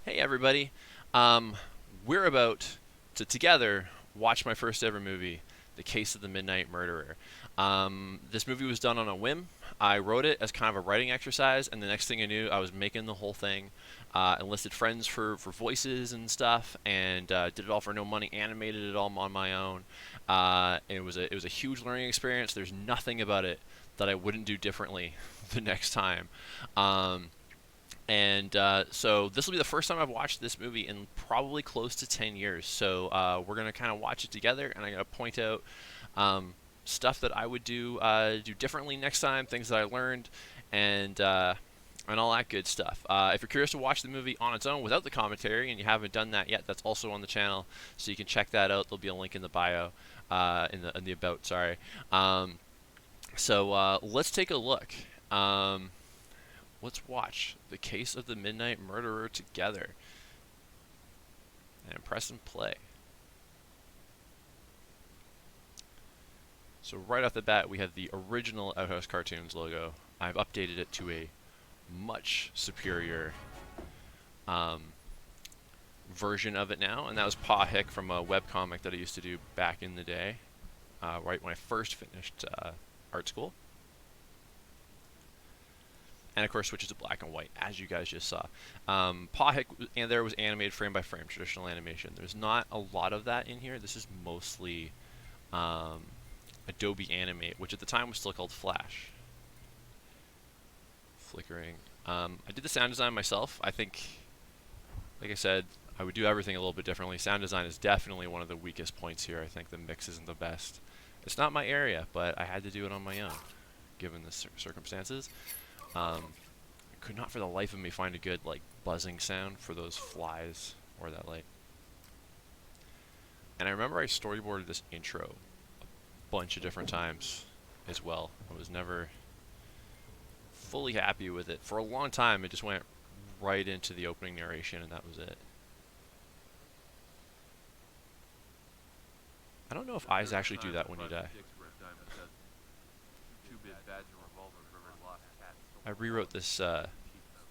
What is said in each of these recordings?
Hey everybody. Um, we're about to together watch my first ever movie, The Case of the Midnight Murderer. This movie was done on a whim. I wrote it as kind of a writing exercise, and the next thing I knew, I was making the whole thing. Enlisted friends for voices and stuff, and did it all for no money. Animated it all on my own. It was a huge learning experience. There's nothing about it that I wouldn't do differently the next time. Um, so this will be the first time I've watched this movie in probably close to 10 years. So we're going to kind of watch it together, and I'm going to point out stuff that I would do differently next time, things that I learned, and and all that good stuff. If you're curious to watch the movie on its own without the commentary, and you haven't done that yet, that's also on the channel, so you can check that out. There'll be a link in the bio, in the about. Sorry. Let's take a look. Let's watch The Case of the Midnight Murderer together. And press and play. So right off the bat, we have the original Outhouse Cartoons logo. I've updated it to a much superior um, version of it now, and that was Pa Hick from a webcomic that I used to do back in the day, right when I first finished art school. And of course switches to black and white, as you guys just saw. Pa Hick and there was animated frame by frame, traditional animation. There's not a lot of that in here. This is mostly um, Adobe Animate, which at the time was still called Flash. Flickering. I did the sound design myself. I think, like I said, I would do everything a little bit differently. Sound design is definitely one of the weakest points here. I think the mix isn't the best. It's not my area, but I had to do it on my own, given the circumstances. I could not for the life of me find a good like buzzing sound for those flies or that light. And I remember I storyboarded this intro a bunch of different times as well. I was never fully happy with it. For a long time it just went right into the opening narration and that was it. I don't know if eyes actually do that when you die. I rewrote this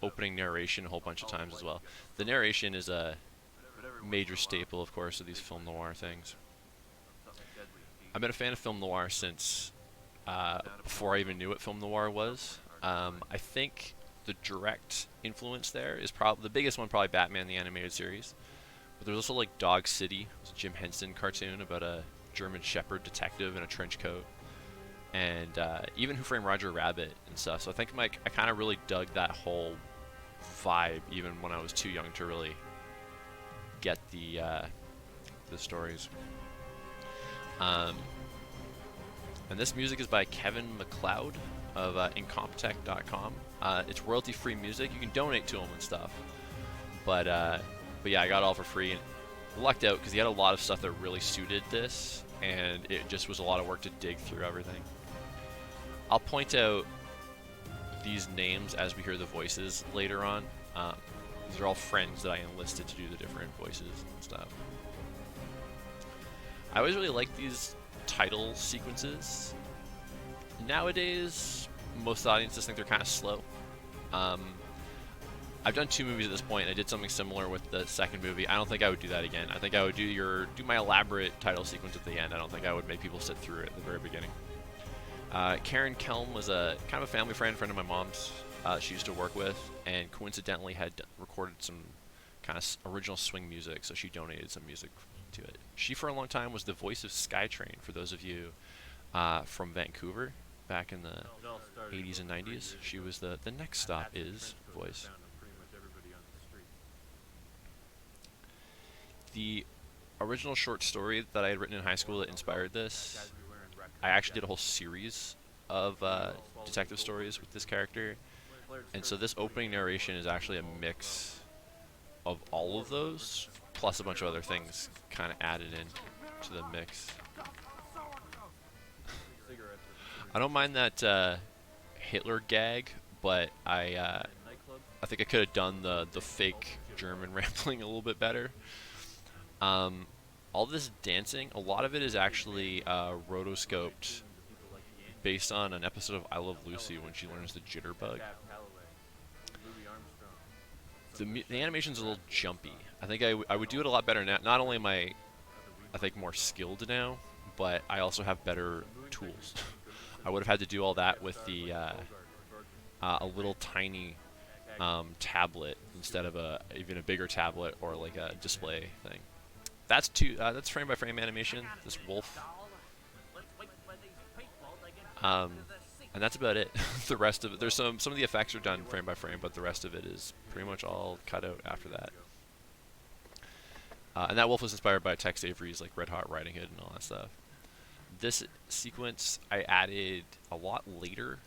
opening narration a whole bunch of times as well. The narration is a major staple, of course, of these film noir things. I've been a fan of film noir since before I even knew what film noir was. I think the direct influence there is probably the biggest one, probably Batman the Animated Series. But there's also like Dog City, it was a Jim Henson cartoon about a German Shepherd detective in a trench coat, and even Who Framed Roger Rabbit and stuff. So I think I kind of really dug that whole vibe, even when I was too young to really get the stories. And this music is by Kevin MacLeod of Incompetech.com. It's royalty-free music. You can donate to him and stuff. But yeah, I got it all for free and lucked out because he had a lot of stuff that really suited this, and it just was a lot of work to dig through everything. I'll point out these names as we hear the voices later on. These are all friends that I enlisted to do the different voices and stuff. I always really like these title sequences. Nowadays, most audiences think they're kind of slow. I've done 2 movies at this point, and I did something similar with the second movie. I don't think I would do that again. I think I would do my elaborate title sequence at the end. I don't think I would make people sit through it at the very beginning. Karen Kelm was a kind of a family friend of my mom's. She used to work with, and coincidentally had recorded some kind of original swing music, so she donated some music to it. She, for a long time, was the voice of Skytrain, for those of you from Vancouver back in the 80s and 90s. She was the next stop is voice. The original short story that I had written in high school that inspired this, I actually did a whole series of detective stories with this character, and so this opening narration is actually a mix of all of those, plus a bunch of other things kind of added in to the mix. I don't mind that Hitler gag, but I think I could have done the fake German rambling a little bit better. All this dancing, a lot of it is actually rotoscoped based on an episode of I Love Lucy when she learns the jitterbug. The animation's a little jumpy. I think I would do it a lot better now. Not only am I think more skilled now, but I also have better tools. I would have had to do all that with the a little tiny tablet instead of a even a bigger tablet or like a display thing. That's frame by frame animation. This wolf, um, and that's about it. The rest of it, there's some of the effects are done frame by frame, but the rest of it is pretty much all cut out after that. And that wolf was inspired by Tex Avery's like Red Hot Riding Hood and all that stuff. This sequence I added a lot later.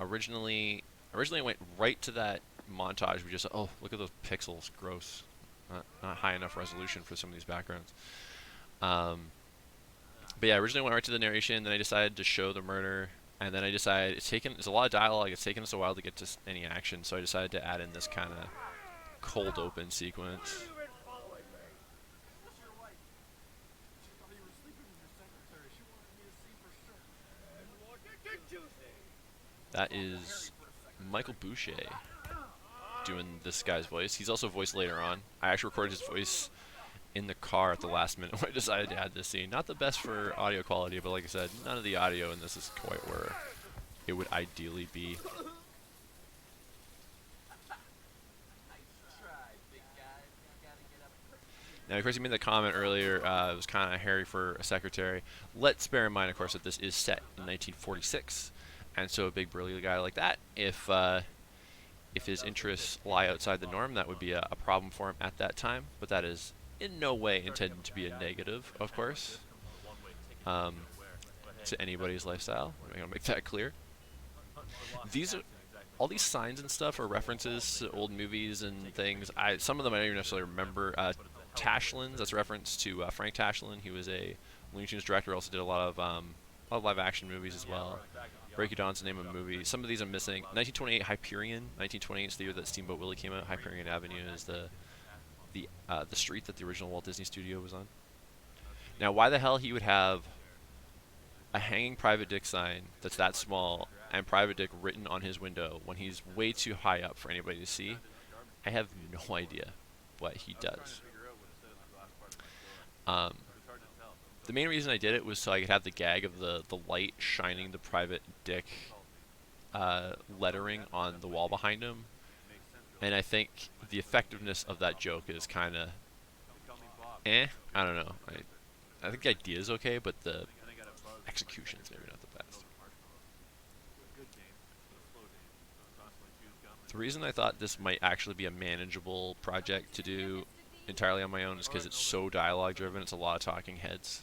Originally I went right to that montage. We just look at those pixels, gross. Not high enough resolution for some of these backgrounds. Um, but yeah, originally I went right to the narration. Then I decided to show the murder, and then I decided it's a lot of dialogue. It's taken us a while to get to any action, so I decided to add in this kind of cold open sequence. That is Michael Boucher doing this guy's voice. He's also voiced later on. I actually recorded his voice in the car at the last minute when I decided to add this scene. Not the best for audio quality, but like I said, none of the audio in this is quite where it would ideally be. Now, of course, you made the comment earlier, it was kind of hairy for a secretary. Let's bear in mind, of course, that this is set in 1946, and so a big burly guy like that, if his interests lie outside the norm, that would be a problem for him at that time. But that is in no way intended to be a negative, of course, to anybody's lifestyle. I'm going to make that clear. All these signs and stuff are references to old movies and things. Some of them I don't even necessarily remember. Tashlin, that's a reference to Frank Tashlin. He was a Looney Tunes director. Also did a lot of live action movies as well. Break It Dawn's the name of a movie. Some of these I'm missing. 1928 Hyperion. 1928 is the year that Steamboat Willie came out. Hyperion Avenue is the street that the original Walt Disney Studio was on. Now, why the hell he would have a hanging Private Dick sign that's that small and Private Dick written on his window when he's way too high up for anybody to see, I have no idea, but he does. The main reason I did it was so I could have the gag of the light shining the Private Dick lettering on the wall behind him, and I think the effectiveness of that joke is kind of I don't know. I think the idea is okay, but the execution's maybe not the best. The reason I thought this might actually be a manageable project to do entirely on my own is because it's so dialogue driven. It's a lot of talking heads.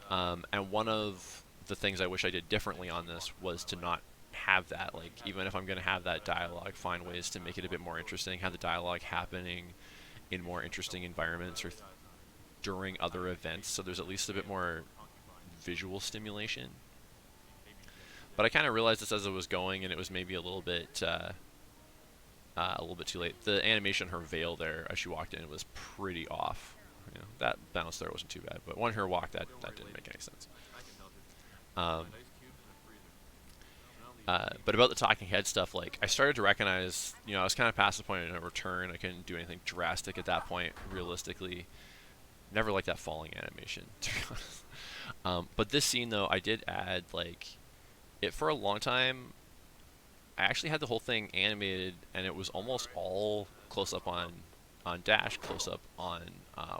And one of the things I wish I did differently on this was to not have that. Like, even if I'm going to have that dialogue, find ways to make it a bit more interesting, have the dialogue happening in more interesting environments or during other events, so there's at least a bit more visual stimulation. But I kind of realized this as it was going, and it was maybe a little bit too late. The animation, her veil there as she walked in, was pretty off. You know, that bounce there wasn't too bad, but when her walk, that didn't make any sense. But about the talking head stuff, like, I started to recognize, I was kind of past the point of no return. I couldn't do anything drastic at that point, realistically. Never liked that falling animation, to be honest. But this scene, though, I did add, like, it for a long time. I actually had the whole thing animated, and it was almost all close-up on Dash, close-up on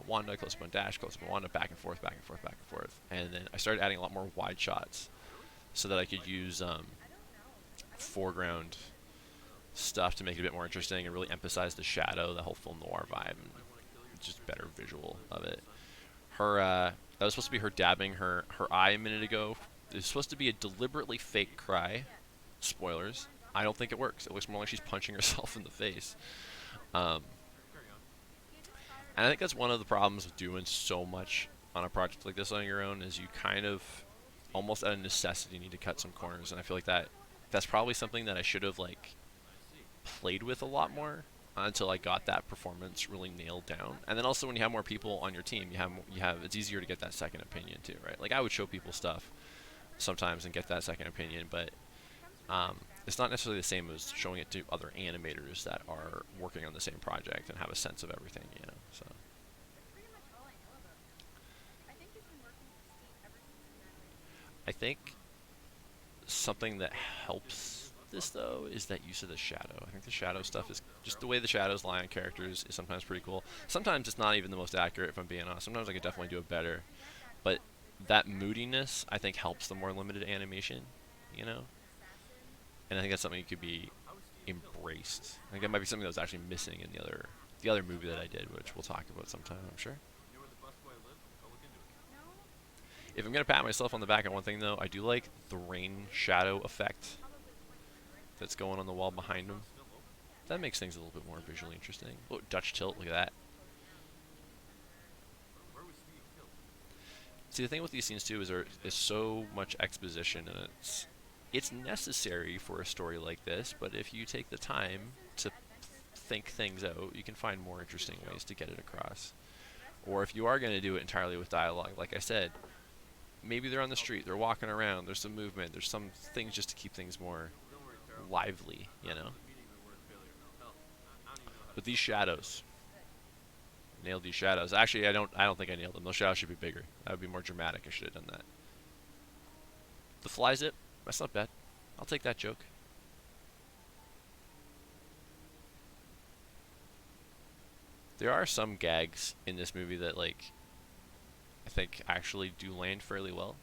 Wanda, close-up on Dash, close-up on Wanda, back and forth, back and forth, back and forth. And then I started adding a lot more wide shots so that I could use foreground stuff to make it a bit more interesting and really emphasize the shadow, the whole film noir vibe, and just better visual of it. That was supposed to be her dabbing her eye a minute ago. It was supposed to be a deliberately fake cry. Spoilers. I don't think it works. It looks more like she's punching herself in the face. And I think that's one of the problems with doing so much on a project like this on your own, is you kind of almost out of necessity need to cut some corners. And I feel like that's probably something that I should have played with a lot more until I got that performance really nailed down. And then also when you have more people on your team, you have it's easier to get that second opinion too, right? Like, I would show people stuff sometimes and get that second opinion, but it's not necessarily the same as showing it to other animators that are working on the same project and have a sense of everything, you know. So I think something that helps this though is that use of the shadow. I think the shadow stuff is just the way the shadows lie on characters is sometimes pretty cool. Sometimes it's not even the most accurate, if I'm being honest. Sometimes I could definitely do it better, but that moodiness I think helps the more limited animation, you know. And I think that's something that could be embraced. I think that might be something that was actually missing in the other movie that I did, which we'll talk about sometime, I'm sure. If I'm gonna pat myself on the back on one thing though, I do like the rain shadow effect that's going on the wall behind him. That makes things a little bit more visually interesting. Oh, Dutch tilt, look at that. See, the thing with these scenes too is there is so much exposition, and it's necessary for a story like this. But if you take the time to think things out, you can find more interesting ways to get it across. Or if you are going to do it entirely with dialogue, like I said, maybe they're on the street, they're walking around, there's some movement, there's some things just to keep things more lively, you know. But these shadows, nailed these shadows. Actually, I don't think I nailed them. Those shadows should be bigger. That would be more dramatic. I should have done that. The fly zip, that's not bad. I'll take that joke. There are some gags in this movie that like I think actually do land fairly well.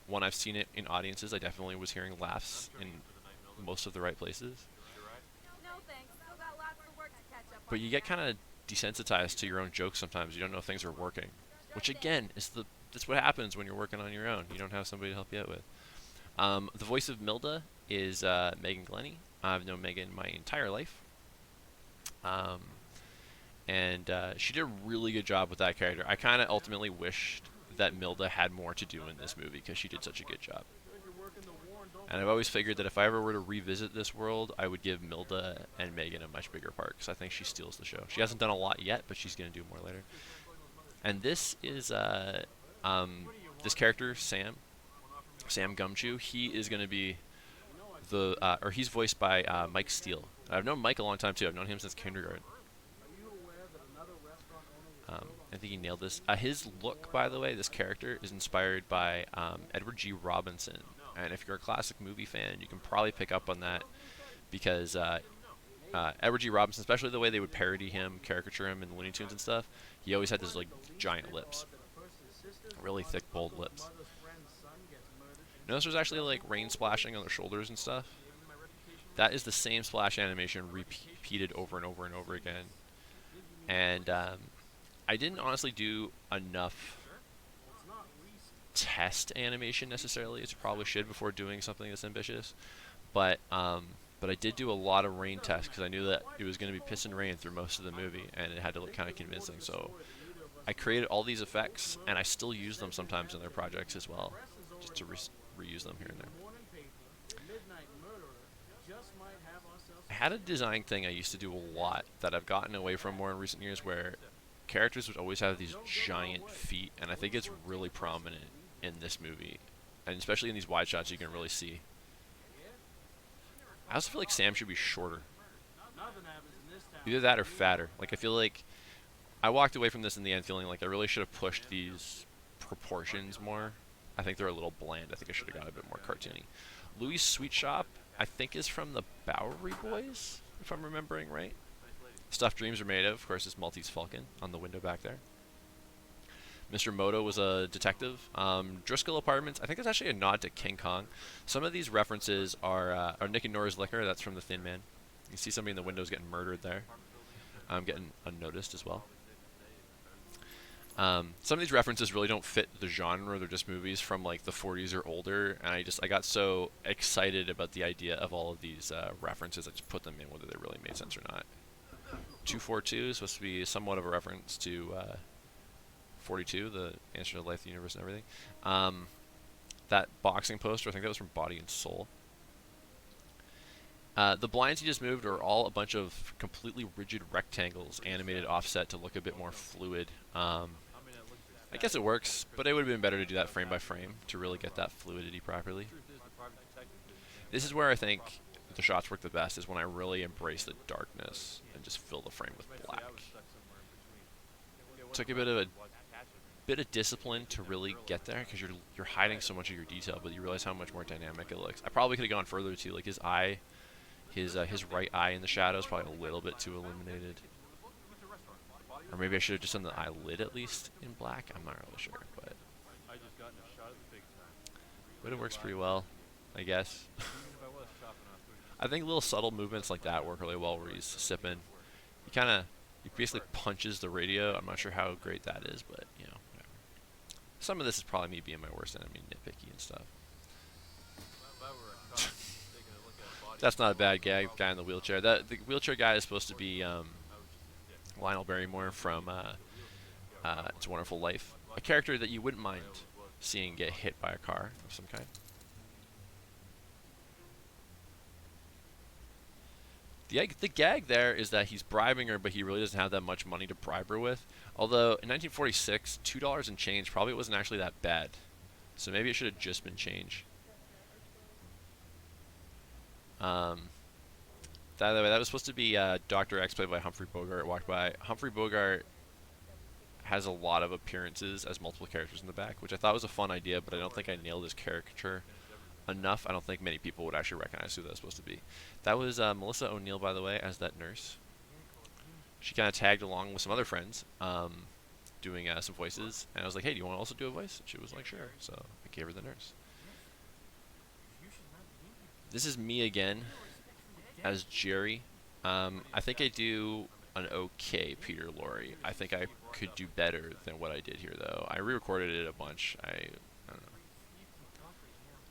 When I've seen it in audiences, I definitely was hearing laughs in most of the right places. But you get kind of desensitized to your own jokes sometimes. You don't know if things are working, which again is that's what happens when you're working on your own. You don't have somebody to help you out with. The voice of Milda is Megan Glennie. I've known Megan my entire life, um, and she did a really good job with that character. I kind of ultimately wished that Milda had more to do in this movie because she did such a good job. And I've always figured that if I ever were to revisit this world, I would give Milda and Megan a much bigger part because I think she steals the show. She hasn't done a lot yet, but she's going to do more later. And this is this character Sam Gumshoe. He is going to be or he's voiced by Mike Steele. I've known Mike a long time too. I've known him since kindergarten. I think he nailed this. His look, by the way, this character is inspired by Edward G. Robinson. And if you're a classic movie fan, you can probably pick up on that because Edward G. Robinson, especially the way they would parody him, caricature him in Looney Tunes and stuff, he always had these like giant lips, really thick, bold lips. Notice there's actually like rain splashing on their shoulders and stuff. That is the same splash animation repeated over and over and over again. And I didn't honestly do enough test animation necessarily as you probably should before doing something this ambitious, but I did do a lot of rain tests because I knew that it was going to be piss and rain through most of the movie, and it had to look kind of convincing. So I created all these effects, and I still use them sometimes in their projects as well, just to reuse them here and there. I had a design thing I used to do a lot that I've gotten away from more in recent years, where characters would always have these giant feet, and I think it's really prominent in this movie, and especially in these wide shots you can really see. I also feel like Sam should be shorter. Either that or fatter. Like I feel like I walked away from this in the end feeling like I really should have pushed these proportions more. I think they're a little bland. I think I should have got a bit more cartoony. Louis' Sweet Shop, I think, is from the Bowery Boys, if I'm remembering right. Stuff Dreams Are Made Of course, is Maltese Falcon on the window back there. Mr. Moto was a detective. Driscoll Apartments, I think that's actually a nod to King Kong. Some of these references are Nick and Nora's Liquor, that's from The Thin Man. You see somebody in the windows getting murdered there. Getting unnoticed as well. Some of these references really don't fit the genre. They're just movies from like the 40s or older, and I got so excited about the idea of all of these references, I just put them in whether they really made sense or not. 242 is supposed to be somewhat of a reference to 42, the answer to life, the universe, and everything. That boxing poster, I think that was from Body and Soul. The blinds he just moved are all a bunch of completely rigid rectangles animated offset to look a bit more fluid. I guess it works, but it would have been better to do that frame by frame to really get that fluidity properly. This is where I think the shots work the best is when I really embrace the darkness and just fill the frame with black. Took a bit of discipline to really get there because you're hiding so much of your detail, but you realize how much more dynamic it looks. I probably could have gone further too, like his eye, his right eye in the shadows probably a little bit too illuminated, or maybe I should have just done the eyelid at least in black. I'm not really sure, but it works pretty well, I guess. I think little subtle movements like that work really well where he's sipping. He basically punches the radio. I'm not sure how great that is, but whatever. Some of this is probably me being my worst enemy, nitpicky and stuff. That's not a bad guy in the wheelchair. The wheelchair guy is supposed to be Lionel Barrymore from It's a Wonderful Life, a character that you wouldn't mind seeing get hit by a car of some kind. The gag there is that he's bribing her, but he really doesn't have that much money to bribe her with. Although, in 1946, $2 and change probably wasn't actually that bad. So maybe it should have just been change. That was supposed to be Dr. X, played by Humphrey Bogart, walked by. Humphrey Bogart has a lot of appearances as multiple characters in the back, which I thought was a fun idea, but I don't think I nailed his caricature enough. I don't think many people would actually recognize who that was supposed to be. That was Melissa O'Neill, by the way, as that nurse. She kind of tagged along with some other friends doing some voices, and I was like, hey, do you want to also do a voice? And she was like, sure. So I gave her the nurse. This is me again as Jerry. I think I do an okay Peter Lorre. I think I could do better than what I did here, though. I re-recorded it a bunch. I don't know.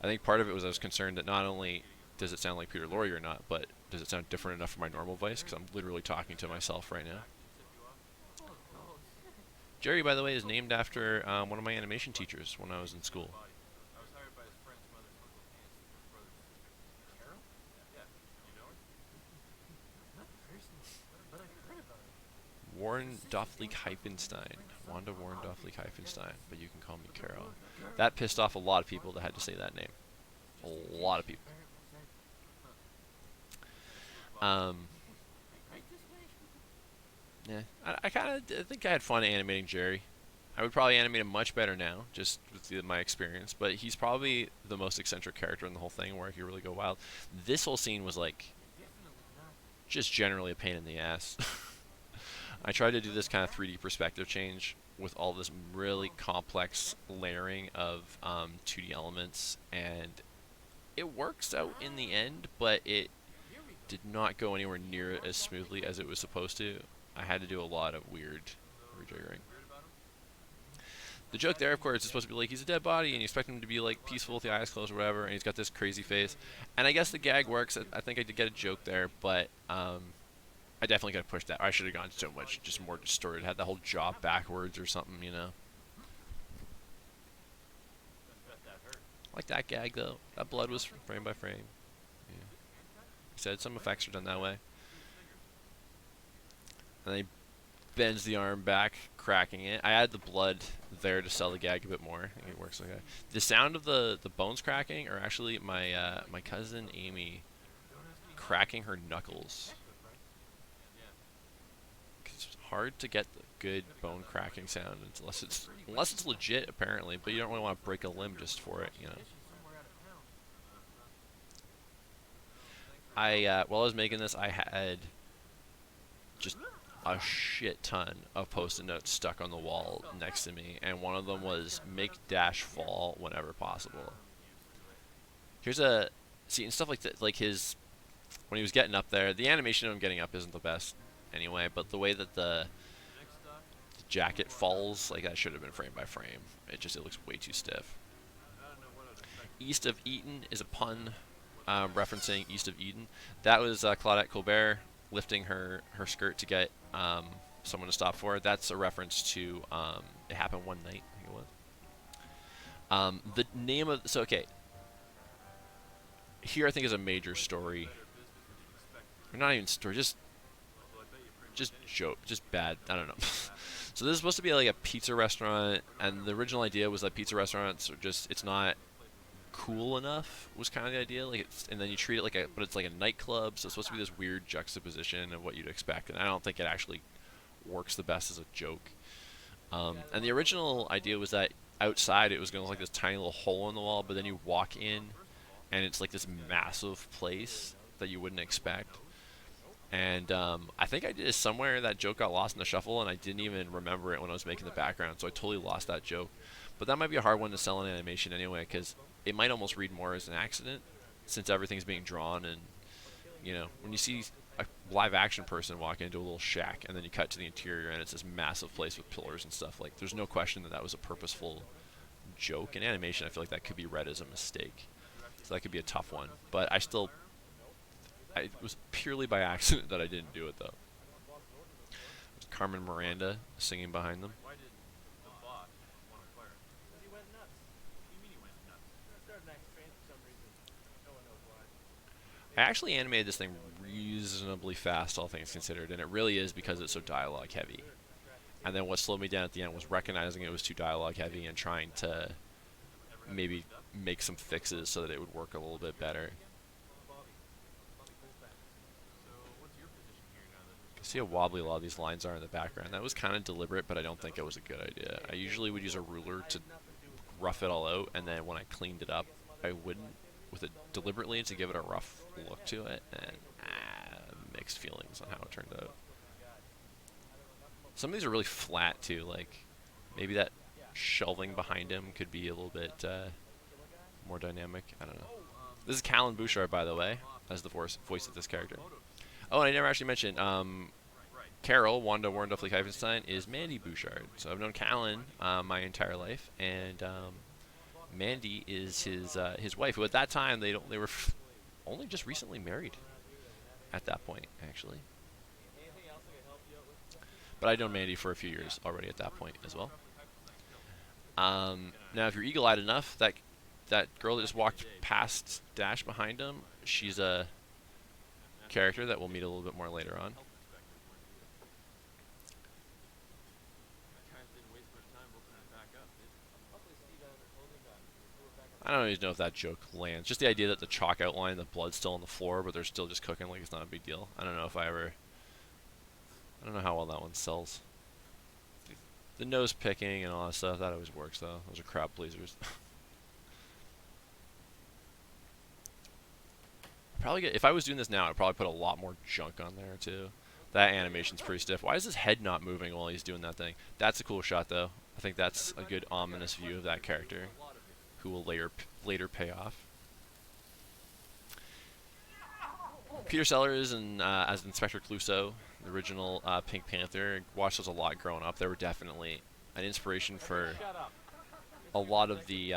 I think part of it was I was concerned that not only does it sound like Peter Lorre or not, but does it sound different enough from my normal voice? Because I'm literally talking to myself right now. Jerry, by the way, is named after one of my animation teachers when I was in school. Warren Doffleek-Hypenstein. Wanda Warren Doffleek-Hypenstein, but you can call me Carol. That pissed off a lot of people that had to say that name. A lot of people. Yeah, I think I had fun animating Jerry. I would probably animate him much better now, just with my experience, but he's probably the most eccentric character in the whole thing where he really go wild. This whole scene was like just generally a pain in the ass. I tried to do this kind of 3D perspective change with all this really complex layering of 2D elements, and it works out in the end, but it did not go anywhere near as smoothly as it was supposed to. I had to do a lot of weird rejiggering. The joke there, of course, is supposed to be like he's a dead body and you expect him to be like peaceful with the eyes closed or whatever, and he's got this crazy face. And I guess the gag works. I think I did get a joke there, but I definitely could have pushed that. I should have gone so much, just more distorted. Had the whole jaw backwards or something, you know. Like that gag though. That blood was frame by frame. Yeah. He said some effects are done that way. And then he bends the arm back, cracking it. I add the blood there to sell the gag a bit more. I think it works like that. The sound of the bones cracking are actually my my cousin Amy cracking her knuckles. It's hard to get the good bone cracking sound unless it's legit apparently, but you don't really want to break a limb just for it, you know. While I was making this, I had just a shit ton of post-it notes stuck on the wall next to me, and one of them was make dash fall whenever possible. Here's a and stuff like that, like his when he was getting up there. The animation of him getting up isn't the best anyway, but the way that the jacket falls, like that should have been frame by frame. It looks way too stiff. East of Eton is a pun referencing East of Eden. That was Claudette Colbert lifting her skirt to get someone to stop for her. That's a reference to It Happened One Night, I think it was. The name of okay. Here I think is a major story. Or not even story, just joke, just bad. I don't know. So this is supposed to be like a pizza restaurant, and the original idea was that pizza restaurants are it's not cool enough was kind of the idea. Like, and then you treat it like but it's like a nightclub, so it's supposed to be this weird juxtaposition of what you'd expect. And I don't think it actually works the best as a joke. And the original idea was that outside it was going to look like this tiny little hole in the wall, but then you walk in and it's like this massive place that you wouldn't expect. And I think I did somewhere that joke got lost in the shuffle, and I didn't even remember it when I was making the background, so I totally lost that joke. But that might be a hard one to sell in animation anyway, because it might almost read more as an accident, since everything's being drawn. And when you see a live action person walk into a little shack, and then you cut to the interior, and it's this massive place with pillars and stuff, like there's no question that that was a purposeful joke. In animation, I feel like that could be read as a mistake, so that could be a tough one. But it was purely by accident that I didn't do it, though. There's Carmen Miranda singing behind them. I actually animated this thing reasonably fast, all things considered, and it really is because it's so dialogue heavy. And then what slowed me down at the end was recognizing it was too dialogue heavy and trying to maybe make some fixes so that it would work a little bit better. See how wobbly a lot of these lines are in the background. That was kind of deliberate, but I don't think it was a good idea. I usually would use a ruler to rough it all out, and then when I cleaned it up, I wouldn't with it deliberately to give it a rough look to it, and mixed feelings on how it turned out. Some of these are really flat too, like maybe that shelving behind him could be a little bit more dynamic. I don't know. This is Callan Bouchard, by the way, as the voice of this character. Oh, and I never actually mentioned, Carol, Wanda Warren-Duffley-Heifenstein, is Mandy Bouchard. So I've known Callan my entire life, and Mandy is his wife, who at that time they were only just recently married at that point, actually. But I'd known Mandy for a few years already at that point as well. Now, if you're eagle-eyed enough, that girl that just walked past Dash behind him, she's a character that we'll meet a little bit more later on. I don't even know if that joke lands. Just the idea that the chalk outline and the blood's still on the floor, but they're still just cooking like it's not a big deal. I don't know how well that one sells. The nose picking and all that stuff, that always works though. Those are crowd pleasers. If I was doing this now, I'd probably put a lot more junk on there too. That animation's pretty stiff. Why is his head not moving while he's doing that thing? That's a cool shot though. I think that's a good ominous view of that character, who will later pay off. Peter Sellers and as Inspector Clouseau, the original Pink Panther. Watched those a lot growing up. They were definitely an inspiration for a lot of the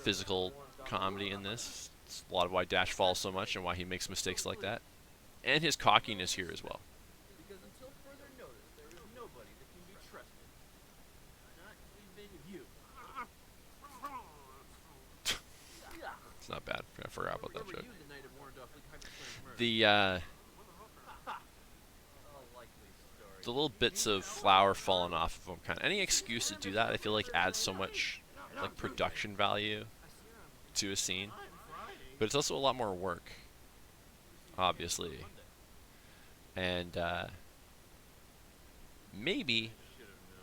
physical comedy in this. It's a lot of why Dash falls so much and why he makes mistakes like that. And his cockiness here as well. Because until further notice, there is nobody that can be trusted. Not even you. It's not bad. I forgot about that joke. The little bits of flour falling off of them, any excuse to do that, I feel like adds so much like production value to a scene. But it's also a lot more work, obviously. And maybe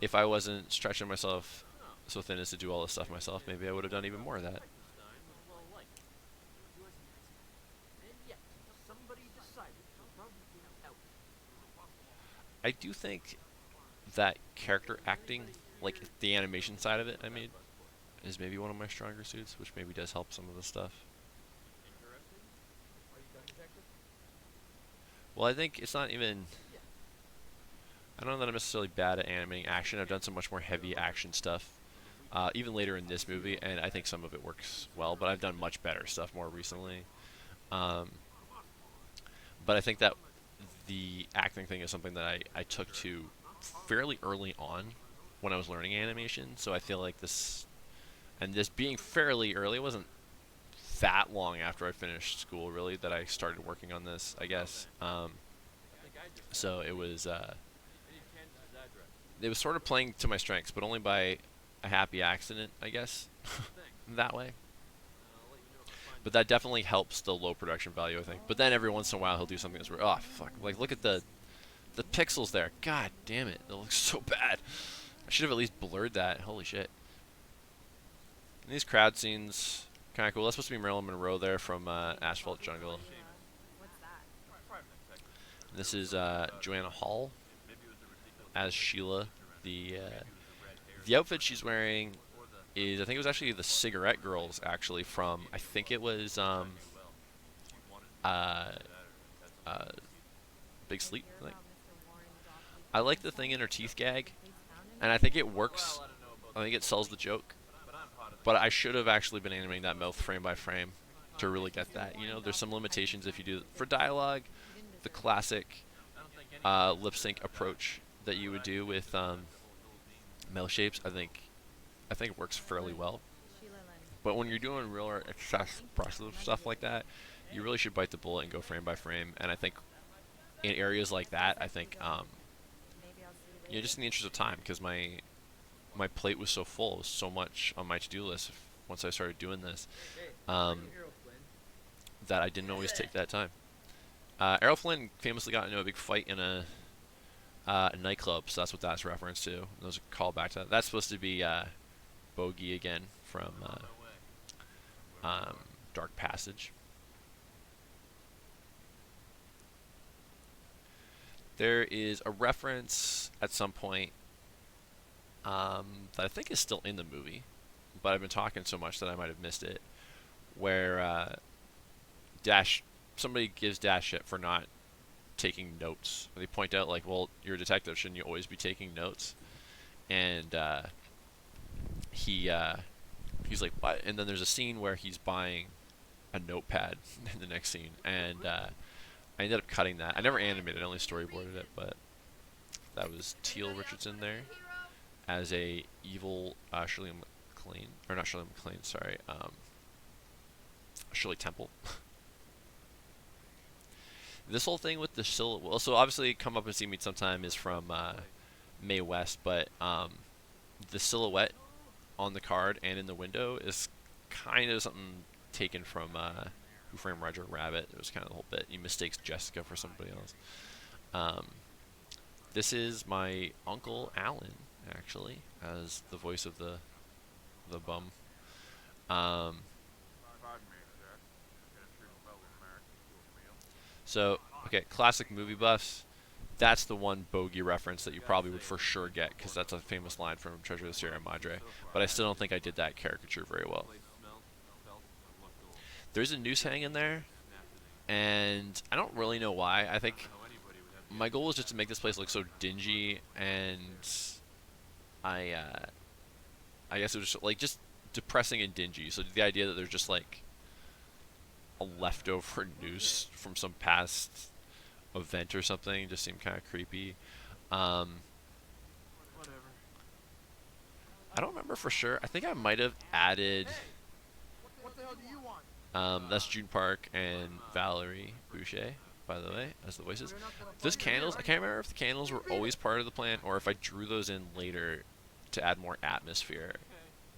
if I wasn't stretching myself so thin as to do all this stuff myself, maybe I would have done even more of that. I do think that character acting, like the animation side of it, I mean, is maybe one of my stronger suits, which maybe does help some of the stuff. Well, I think it's not even... I don't know that I'm necessarily bad at animating action. I've done some much more heavy action stuff, even later in this movie, and I think some of it works well, but I've done much better stuff more recently. But I think that the acting thing is something that I took to fairly early on when I was learning animation, so I feel like this being fairly early, it wasn't that long after I finished school, really, that I started working on this, I guess. So it was sort of playing to my strengths, but only by a happy accident, I guess, that way. But that definitely helps the low production value, I think. But then every once in a while he'll do something that's oh fuck, like look at the pixels there. God damn it, that looks so bad. I should have at least blurred that. Holy shit. And these crowd scenes, kind of cool. That's supposed to be Marilyn Monroe there from Asphalt Jungle. And this is Joanna Hall as Sheila. The outfit she's wearing is I think it was actually the Cigarette Girls actually from I think it was uh, uh, Big Sleep. I like the thing in her teeth gag, and I think it works. I think it sells the joke. But I should have actually been animating that mouth frame by frame to really get that. You know, there's some limitations if you do for dialogue. The classic lip sync approach that you would do with mouth shapes, I think it works fairly well. But when you're doing real expressive stuff like that, you really should bite the bullet and go frame by frame. And I think in areas like that, I think just in the interest of time, because my plate was so full, it was so much on my to-do list once I started doing this, um, that I didn't always take that time. Errol Flynn famously got into a big fight in a nightclub, so that's what that's reference to. Those are called back to that. That's supposed to be Bogey again from Dark Passage. There is a reference at some point that I think is still in the movie, but I've been talking so much that I might have missed it, where Dash somebody gives Dash shit for not taking notes. They point out like, well, you're a detective, shouldn't you always be taking notes? And he he's like, what? And then there's a scene where he's buying a notepad in the next scene, and I ended up cutting that. I never animated, I only storyboarded it, but that was Teal Richardson there as a evil Shirley MacLaine, or not Shirley MacLaine, sorry, Shirley Temple. This whole thing with the silhouette, well, so obviously Come Up and See Me Sometime is from Mae West, but the silhouette on the card and in the window is kind of something taken from Who Framed Roger Rabbit. It was kind of the whole bit. He mistakes Jessica for somebody else. This is my Uncle Alan, actually, as the voice of the bum. Um, so, okay, classic movie buffs. That's the one bogey reference that you probably would for sure get, because that's a famous line from Treasure of the Sierra Madre. But I still don't think I did that caricature very well. There's a noose hang in there, and I don't really know why. I think my goal was just to make this place look so dingy, and I I guess it was just, like just depressing and dingy. So the idea that there's just like a leftover noose from some past event or something just seemed kind of creepy. Um, I don't remember for sure. I think I might have added. That's June Park and Valerie Boucher, by the way, as the voices. Those candles, I can't remember if the candles were always part of the plan or if I drew those in later to add more atmosphere.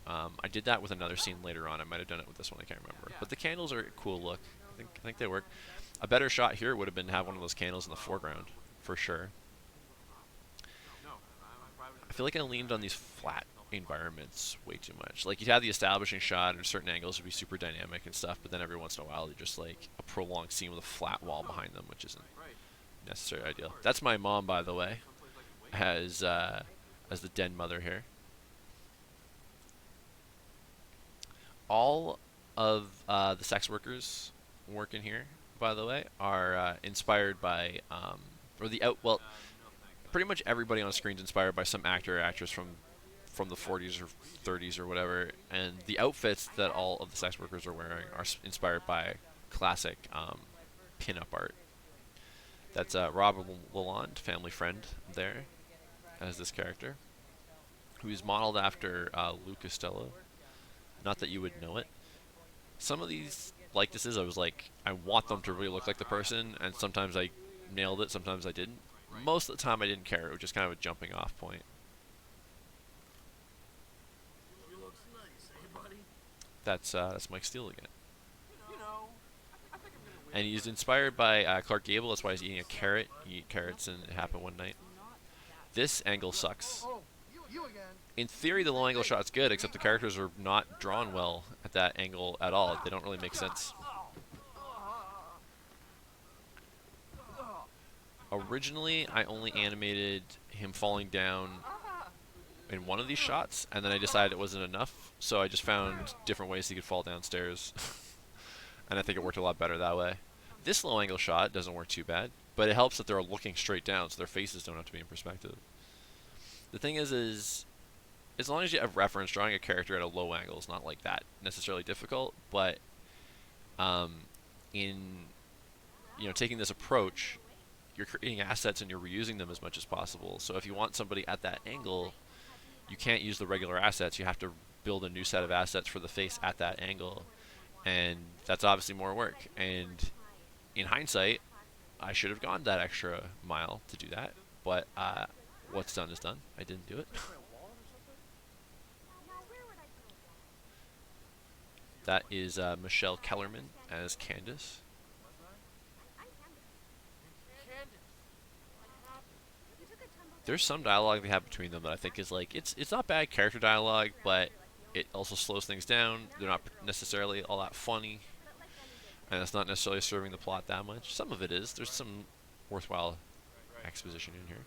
I did that with another scene later on. I might have done it with this one. I can't remember. But the candles are a cool look. I think they work. A better shot here would have been to have one of those candles in the foreground, for sure. I feel like I leaned on these flat environments way too much. Like you'd have the establishing shot and certain angles would be super dynamic and stuff, but then every once in a while they're just like a prolonged scene with a flat wall behind them, which isn't necessarily ideal. That's my mom, by the way, as the den mother here. All of the sex workers working here, by the way, are inspired by or the out well, pretty much everybody on screen is inspired by some actor or actress from the 40s or 30s or whatever, and the outfits that all of the sex workers are wearing are inspired by classic pin-up art. That's Robert Lalonde, family friend there, as this character, who is modeled after Lou Costello. Not that you would know it. Some of these likenesses, I was like, I want them to really look like the person, and sometimes I nailed it, sometimes I didn't. Most of the time I didn't care, it was just kind of a jumping off point. That's Mike Steele again. And he's inspired by Clark Gable. That's why he's eating a carrot. You eat carrots and it happened one night. This angle sucks. Oh, you again. In theory, the low angle shot's good, except the characters are not drawn well at that angle at all. They don't really make sense. Originally, I only animated him falling down in one of these shots, and then I decided it wasn't enough, so I just found different ways he could fall downstairs. And I think it worked a lot better that way. This low angle shot doesn't work too bad, but it helps that they're looking straight down, so their faces don't have to be in perspective. The thing is as long as you have reference, drawing a character at a low angle is not like that necessarily difficult, but um, in taking this approach, you're creating assets and you're reusing them as much as possible. So if you want somebody at that angle, you can't use the regular assets. You have to build a new set of assets for the face at that angle, and that's obviously more work. And in hindsight, I should have gone that extra mile to do that, but what's done is done. I didn't do it. That is Michelle Kellerman as Candace. There's some dialogue they have between them that I think is like it's not bad character dialogue, but it also slows things down. They're not necessarily all that funny, and it's not necessarily serving the plot that much. Some of it is. There's some worthwhile exposition in here.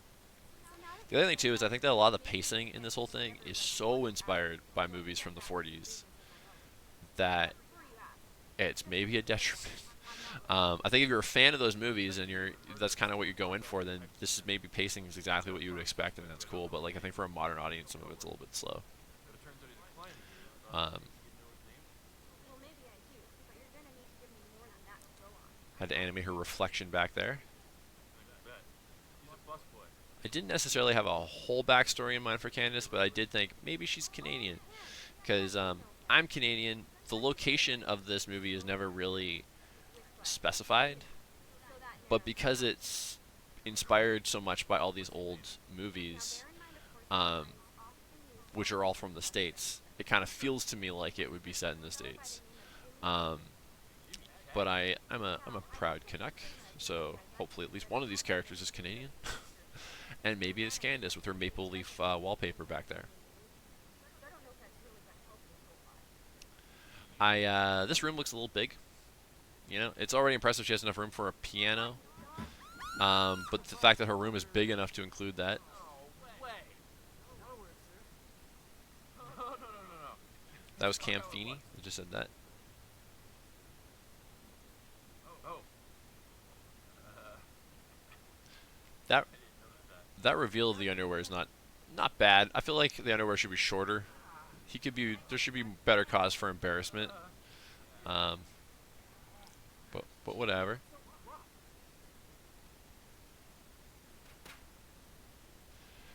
The other thing too is I think that a lot of the pacing in this whole thing is so inspired by movies from the 40s that it's maybe a detriment. I think if you're a fan of those movies and that's kind of what you're going for, then this is maybe pacing is exactly what you would expect, and that's cool. But like I think for a modern audience, some of it's a little bit slow. Um, had to animate her reflection back there. I didn't necessarily have a whole backstory in mind for Candace, but I did think maybe she's Canadian because I'm Canadian. The location of this movie is never really specified, but because it's inspired so much by all these old movies, um, which are all from the States, it kind of feels to me like it would be set in the States. Um, but I'm a proud Canuck, so hopefully at least one of these characters is Canadian, and maybe it's Candace with her maple leaf wallpaper back there. This room looks a little big. It's already impressive she has enough room for a piano. But the fact that her room is big enough to include that. That was Cam Feeney. I just said that. That that reveal of the underwear is not bad. I feel like the underwear should be shorter. There should be better cause for embarrassment. Um, but whatever.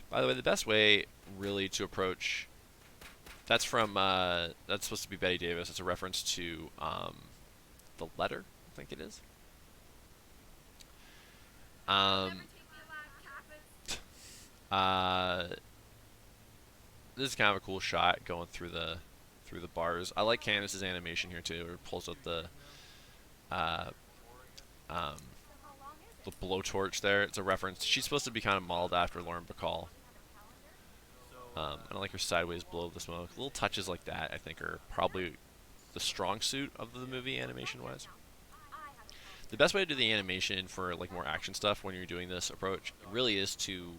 By the way, the best way really to approach that's supposed to be Betty Davis. It's a reference to the letter, I think it is. Um, uh, this is kind of a cool shot going through the bars. I like Candace's animation here too. Where it pulls out uh, um, the blowtorch there. It's a reference. She's supposed to be kind of modeled after Lauren Bacall. I don't like her sideways blow of the smoke. Little touches like that, I think, are probably the strong suit of the movie animation-wise. The best way to do the animation for like more action stuff when you're doing this approach really is to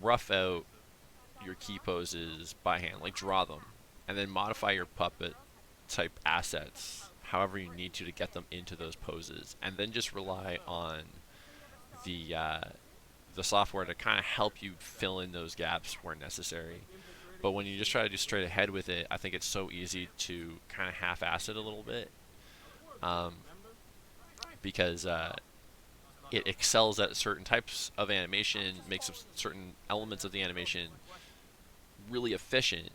rough out your key poses by hand, like draw them, and then modify your puppet type assets however you need to get them into those poses, and then just rely on the uh, the software to kind of help you fill in those gaps where necessary. But when you just try to do straight ahead with it, I think it's so easy to kind of half-ass it a little bit, um, because it excels at certain types of animation, makes certain elements of the animation really efficient,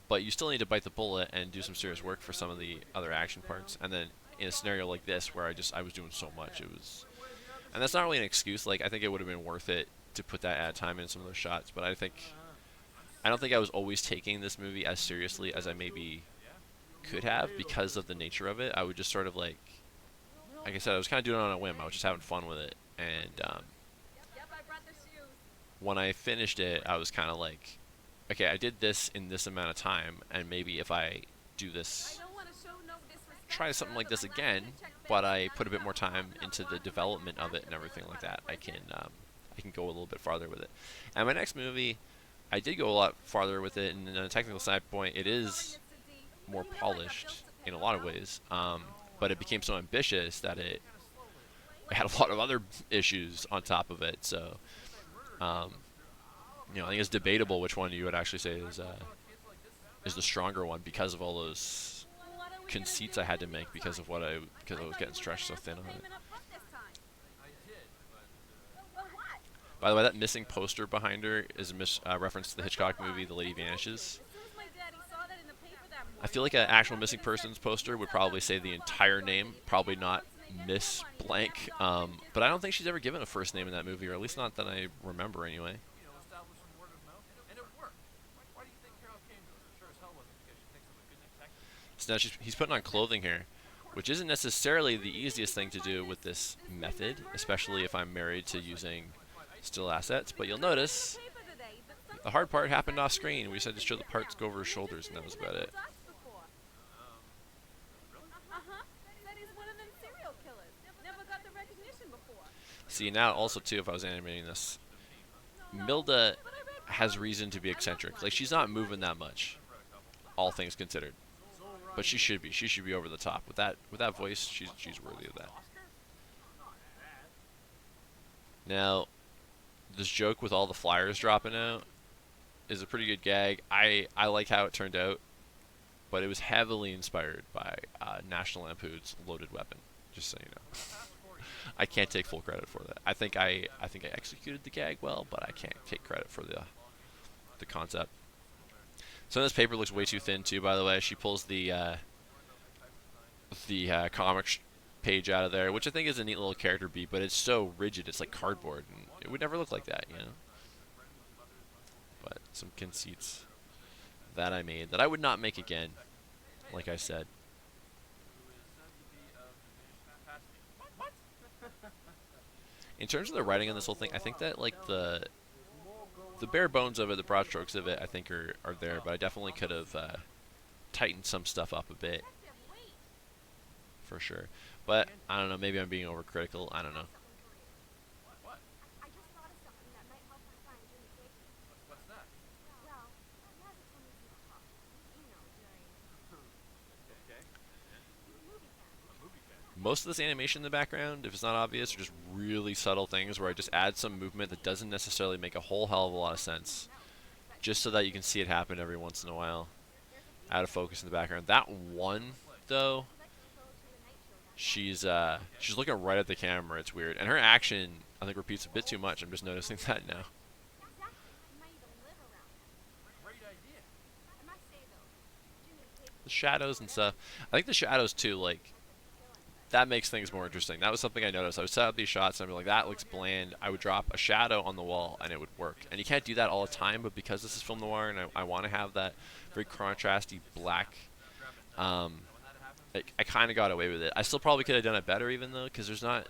but you still need to bite the bullet and do some serious work for some of the other action parts. And then in a scenario like this where I was doing so much, and that's not really an excuse. Like I think it would have been worth it to put that add time in some of those shots, but I don't think I was always taking this movie as seriously as I maybe could have because of the nature of it. I would just sort of like like I said, I was kind of doing it on a whim. I was just having fun with it, and when I finished it, I was kind of like, okay, I did this in this amount of time, and maybe if I do this, try something like this again, but I put a bit more time into the development of it and everything like that, I can go a little bit farther with it. And my next movie, I did go a lot farther with it, and on a technical side point, it is more polished in a lot of ways. But it became so ambitious that it had a lot of other issues on top of it. So, um, I think it's debatable which one you would actually say is the stronger one because of all those conceits I had to make because I was getting stretched so thin on it. By the way, that missing poster behind her is a reference to the Hitchcock movie The Lady Vanishes. I feel like an actual missing persons poster would probably say the entire name, probably not Miss Blank. But I don't think she's ever given a first name in that movie, or at least not that I remember anyway. So now he's putting on clothing here, which isn't necessarily the easiest thing to do with this method, especially if I'm married to using still assets. But you'll notice the hard part happened off screen. We just had to show the parts go over his shoulders, and that was about it. See, now also, too, if I was animating this, Milda has reason to be eccentric. Like, she's not moving that much, all things considered. But she should be. She should be over the top. With that voice, she's worthy of that. Now, this joke with all the flyers dropping out is a pretty good gag. I like how it turned out, but it was heavily inspired by National Lampoon's Loaded Weapon. Just so you know. I can't take full credit for that. I think I executed the gag well, but I can't take credit for the concept. Some of this paper looks way too thin too. By the way, she pulls the comic page out of there, which I think is a neat little character beat, but it's so rigid. It's like cardboard, and it would never look like that, you know. But some conceits that I made that I would not make again, like I said. In terms of the writing on this whole thing, I think that like the bare bones of it, the broad strokes of it, I think are there, but I definitely could have tightened some stuff up a bit for sure. But I don't know, maybe I'm being overcritical. I don't know. Most of this animation in the background, if it's not obvious, are just really subtle things where I just add some movement that doesn't necessarily make a whole hell of a lot of sense, just so that you can see it happen every once in a while, out of focus in the background. That one, though, she's looking right at the camera. It's weird, and her action I think repeats a bit too much. I'm just noticing that now. The shadows and stuff. I think the shadows too, like that makes things more interesting. That was something I noticed. I would set up these shots and I'd be like, that looks bland. I would drop a shadow on the wall and it would work. And you can't do that all the time, but because this is film noir and I want to have that very contrasty black, um, I kind of got away with it. I still probably could have done it better even though, because there's not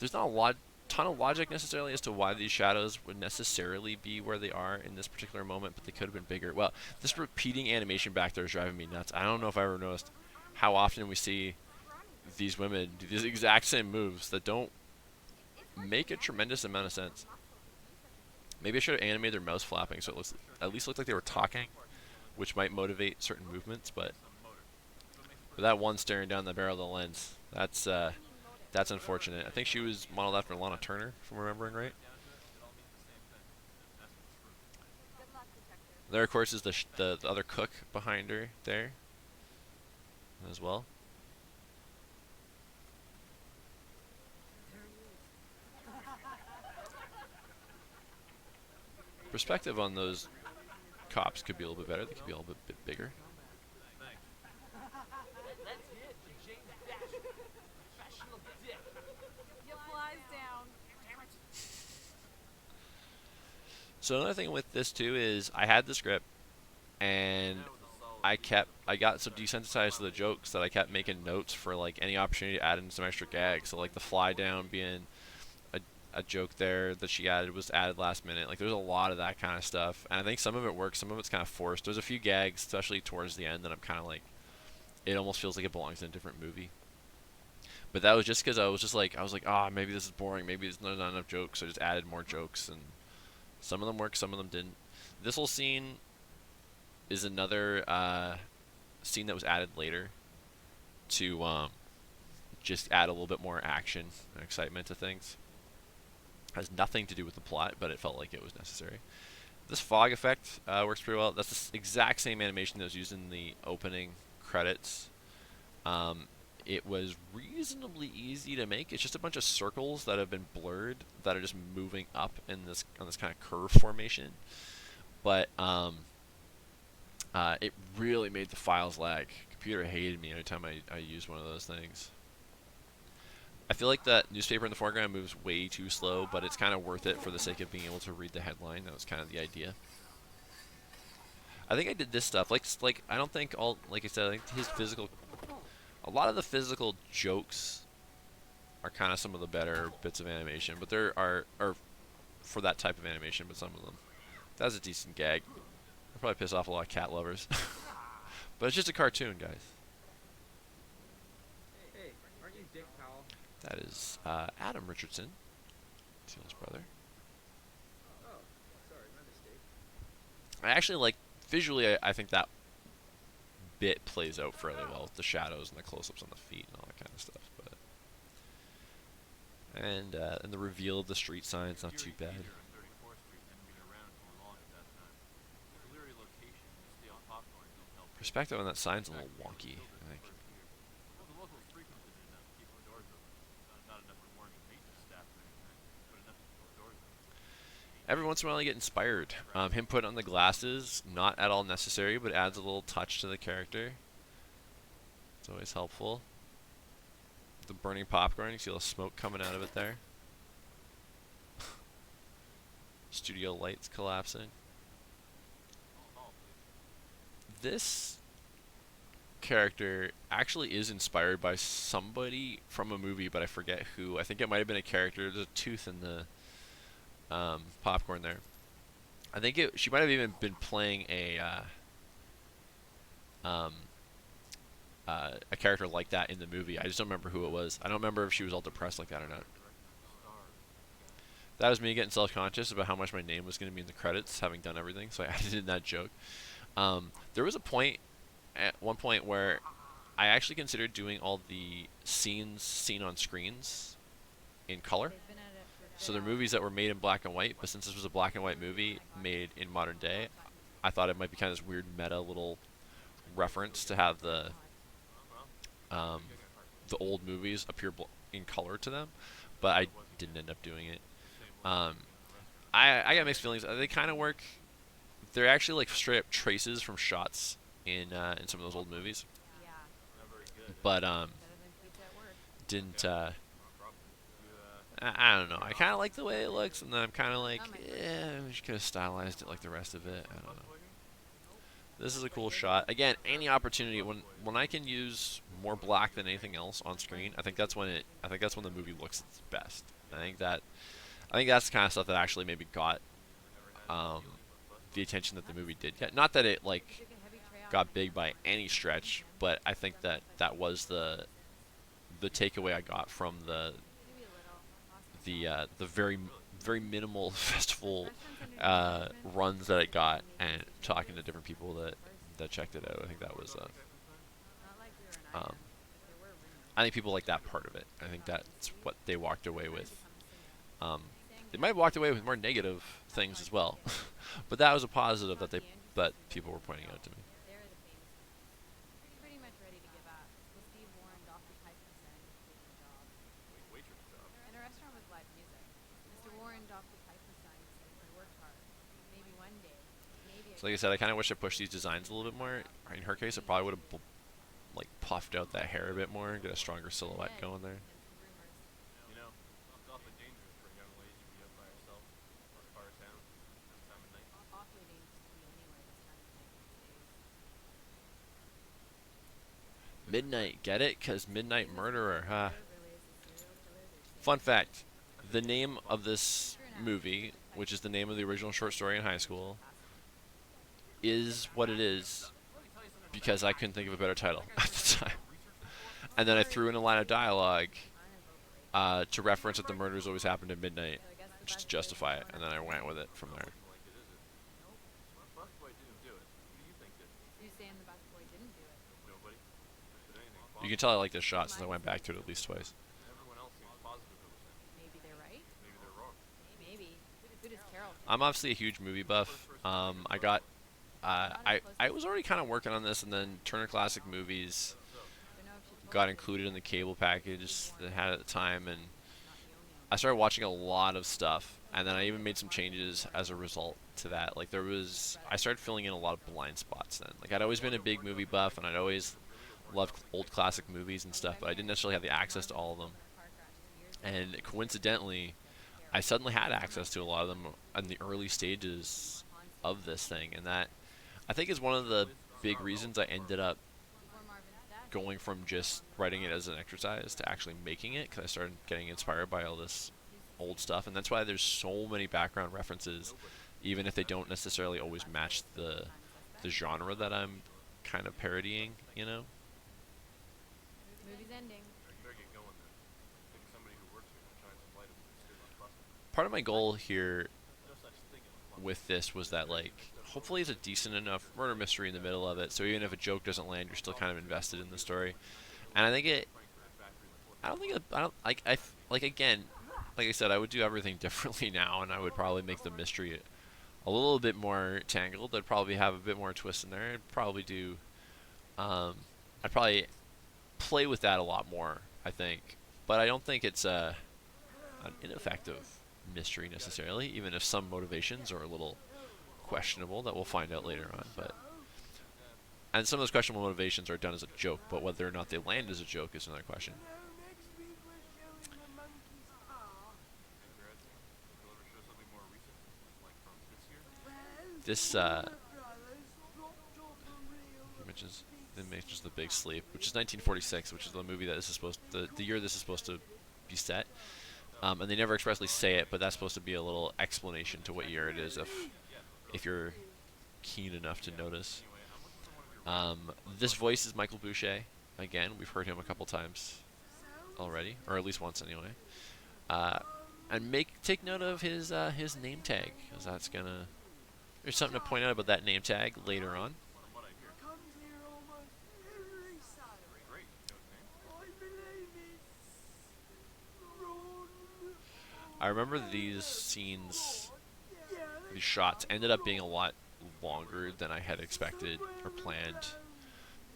a ton of logic necessarily as to why these shadows would necessarily be where they are in this particular moment, but they could have been bigger. Well, this repeating animation back there is driving me nuts. I don't know if I ever noticed how often we see these women do these exact same moves that don't make a tremendous amount of sense. Maybe I should have animated their mouths flapping so it looks at least looked like they were talking, which might motivate certain movements. But that one staring down the barrel of the lens, that's unfortunate. I think she was modeled after Lana Turner, if I'm remembering right. There, of course, is the other cook behind her there as well. Perspective on those cops could be a little bit better. They could be a little bit bigger. So another thing with this too is I had the script and I got so desensitized to the jokes that I kept making notes for like any opportunity to add in some extra gags. So like the fly down being a, a joke there that she added was added last minute. Like there's a lot of that kind of stuff, and I think some of it works, some of it's kind of forced. There's a few gags, especially towards the end, that I'm kind of like, it almost feels like it belongs in a different movie. But that was just because I was like, ah, maybe this is boring, maybe there's not enough jokes. So I just added more jokes, and some of them worked, some of them didn't. This whole scene is another scene that was added later to just add a little bit more action and excitement to things. Has nothing to do with the plot, but it felt like it was necessary. This fog effect works pretty well. That's the exact same animation that was used in the opening credits. Um, it was reasonably easy to make. It's just a bunch of circles that have been blurred that are just moving up in this on this kind of curve formation. But it really made the files lag. Computer hated me every time I used one of those things. I feel like that newspaper in the foreground moves way too slow, but it's kind of worth it for the sake of being able to read the headline. That was kind of the idea. I think I did this stuff. Like I don't think all like I said. I think his physical, a lot of the physical jokes are kind of some of the better bits of animation, but there are for that type of animation. But some of them, that's a decent gag. I'll probably piss off a lot of cat lovers, but it's just a cartoon, guys. Hey, aren't you Dick Powell? That is Adam Richardson, Teal's brother. Oh, sorry, my mistake. I actually like visually. I think that bit plays out fairly well with the shadows and the close-ups on the feet and all that kind of stuff. But and the reveal of the street signs not too bad. Perspective on that sign's a little wonky, I think. Every once in a while, I get inspired. Him putting on the glasses, not at all necessary, but adds a little touch to the character. It's always helpful. The burning popcorn, you see a little smoke coming out of it there. Studio lights collapsing. This character actually is inspired by somebody from a movie, but I forget who. I think it might have been a character. There's a tooth in the popcorn there. I think she might have even been playing um, a character like that in the movie. I just don't remember who it was. I don't remember if she was all depressed like that or not. That was me getting self-conscious about how much my name was going to be in the credits, having done everything, so I added in that joke. There was a point, at one point, where I actually considered doing all the scenes seen on screens in color. So they're movies that were made in black and white, but since this was a black and white movie made in modern day, I thought it might be kind of this weird meta little reference to have um, the old movies appear in color to them, but I didn't end up doing it. Um, I got mixed feelings. They kind of work. They're actually like straight up traces from shots in some of those old movies, but didn't. I don't know. I kind of like the way it looks, and then I'm kind of like, yeah, we could have stylized it like the rest of it. I don't know. This is a cool shot. Again, any opportunity when I can use more black than anything else on screen, I think that's when it. I think that's when the movie looks its best. I think that's the kind of stuff that actually maybe got um, the attention that the movie did get. Not that it like got big by any stretch, but I think that that was the takeaway I got from the very minimal festival runs that it got, and talking to different people that checked it out. I think that was um, I think people like that part of it. I think that's what they walked away with. Um, they might have walked away with more negative things as well, but that was a positive that people were pointing out to me. So like I said, I kind of wish I pushed these designs a little bit more. In her case, it probably would have like puffed out that hair a bit more and get a stronger silhouette going there. Midnight, get it? Because Midnight Murderer, huh? Fun fact, the name of this movie, which is the name of the original short story in high school, is what it is because I couldn't think of a better title at the time. And then I threw in a line of dialogue to reference that the murders always happened at midnight, just to justify it, and then I went with it from there. You can tell I like this shot since I went back to it at least twice. I'm obviously a huge movie buff. I was already kind of working on this, and then Turner Classic Movies got included in the cable package that I had at the time, and I started watching a lot of stuff, and then I even made some changes as a result to that. Like I started filling in a lot of blind spots then. Like I'd always been a big movie buff, and I'd always loved old classic movies and stuff, but I didn't necessarily have the access to all of them. And coincidentally, I suddenly had access to a lot of them in the early stages of this thing, and that I think is one of the big reasons I ended up going from just writing it as an exercise to actually making it, because I started getting inspired by all this old stuff, and that's why there's so many background references, even if they don't necessarily always match the genre that I'm kind of parodying, you know. Part of my goal here with this was that, like, hopefully it's a decent enough murder mystery in the middle of it, so even if a joke doesn't land, you're still kind of invested in the story. And I think it I don't think I don't like again, like I said, I would do everything differently now, and I would probably make the mystery a little bit more tangled. I'd probably have a bit more twist in there. Um, I'd probably play with that a lot more, I think. But I don't think it's an ineffective mystery necessarily, even if some motivations are a little questionable that we'll find out later on. But and some of those questionable motivations are done as a joke, but whether or not they land as a joke is another question. This mentions it mentions The Big Sleep, which is 1946, which is the movie that this is the year this is supposed to be set. And they never expressly say it, but that's supposed to be a little explanation to what year it is, if you're keen enough to notice. This voice is Michael Boucher. Again, we've heard him a couple times already, or at least once anyway. Uh, and take note of his name tag, because there's something to point out about that name tag later on. I remember these shots ended up being a lot longer than I had expected or planned,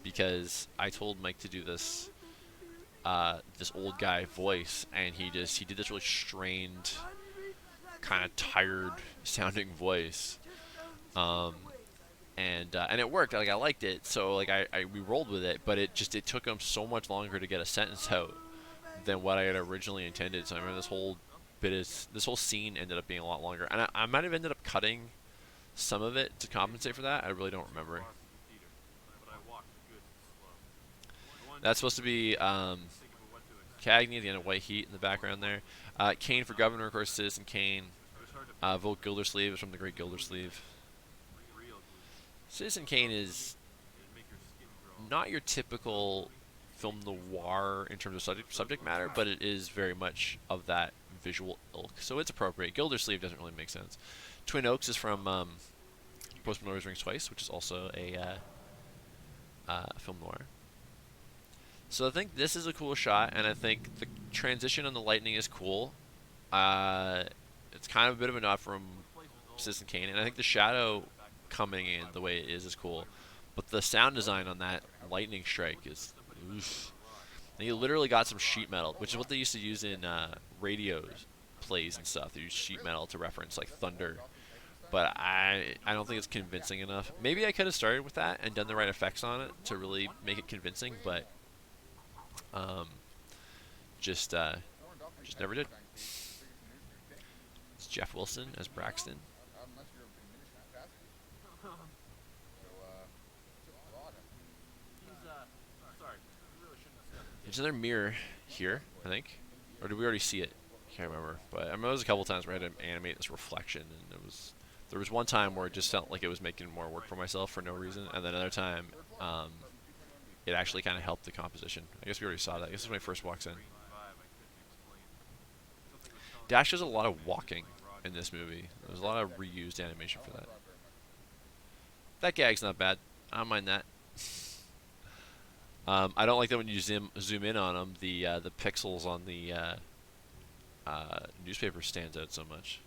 because I told Mike to do this old guy voice, and he did this really strained, kind of tired sounding voice, um, and it worked. Like I liked it, so like we rolled with it, but it took him so much longer to get a sentence out than what I had originally intended. So I remember this whole scene ended up being a lot longer, and I might have ended up cutting some of it to compensate for that. I really don't remember. That's supposed to be Cagney at the end of White Heat in the background there. Kane for governor, of course, Citizen Kane. Vote Gildersleeve is from the Great Gildersleeve. Citizen Kane is not your typical film noir in terms of subject matter, but it is very much of that visual ilk, so it's appropriate. Gildersleeve doesn't really make sense. Twin Oaks is from Postman Always Rings Twice, which is also a film noir. So I think this is a cool shot, and I think the transition on the lightning is cool. It's kind of a bit of a nod from Citizen Kane, and I think the shadow coming in the way it is cool. But the sound design on that lightning strike is oof. And you literally got some sheet metal, which is what they used to use in radio plays and stuff. They use sheet metal to reference like thunder. But I don't think it's convincing enough. Maybe I could have started with that and done the right effects on it to really make it convincing, but um, just never did. It's Jeff Wilson as Braxton. Sorry. There's another mirror here, I think, or did we already see it? I can't remember. But I remember there was a couple times where I had to animate this reflection, and there was one time where it just felt like it was making more work for myself for no reason, and then another time, um, it actually kind of helped the composition. I guess we already saw that. I guess when he first walks in. Dash does a lot of walking in this movie. There's a lot of reused animation for that. That gag's not bad. I don't mind that. I don't like that when you zoom in on them, the pixels on the newspaper stands out so much.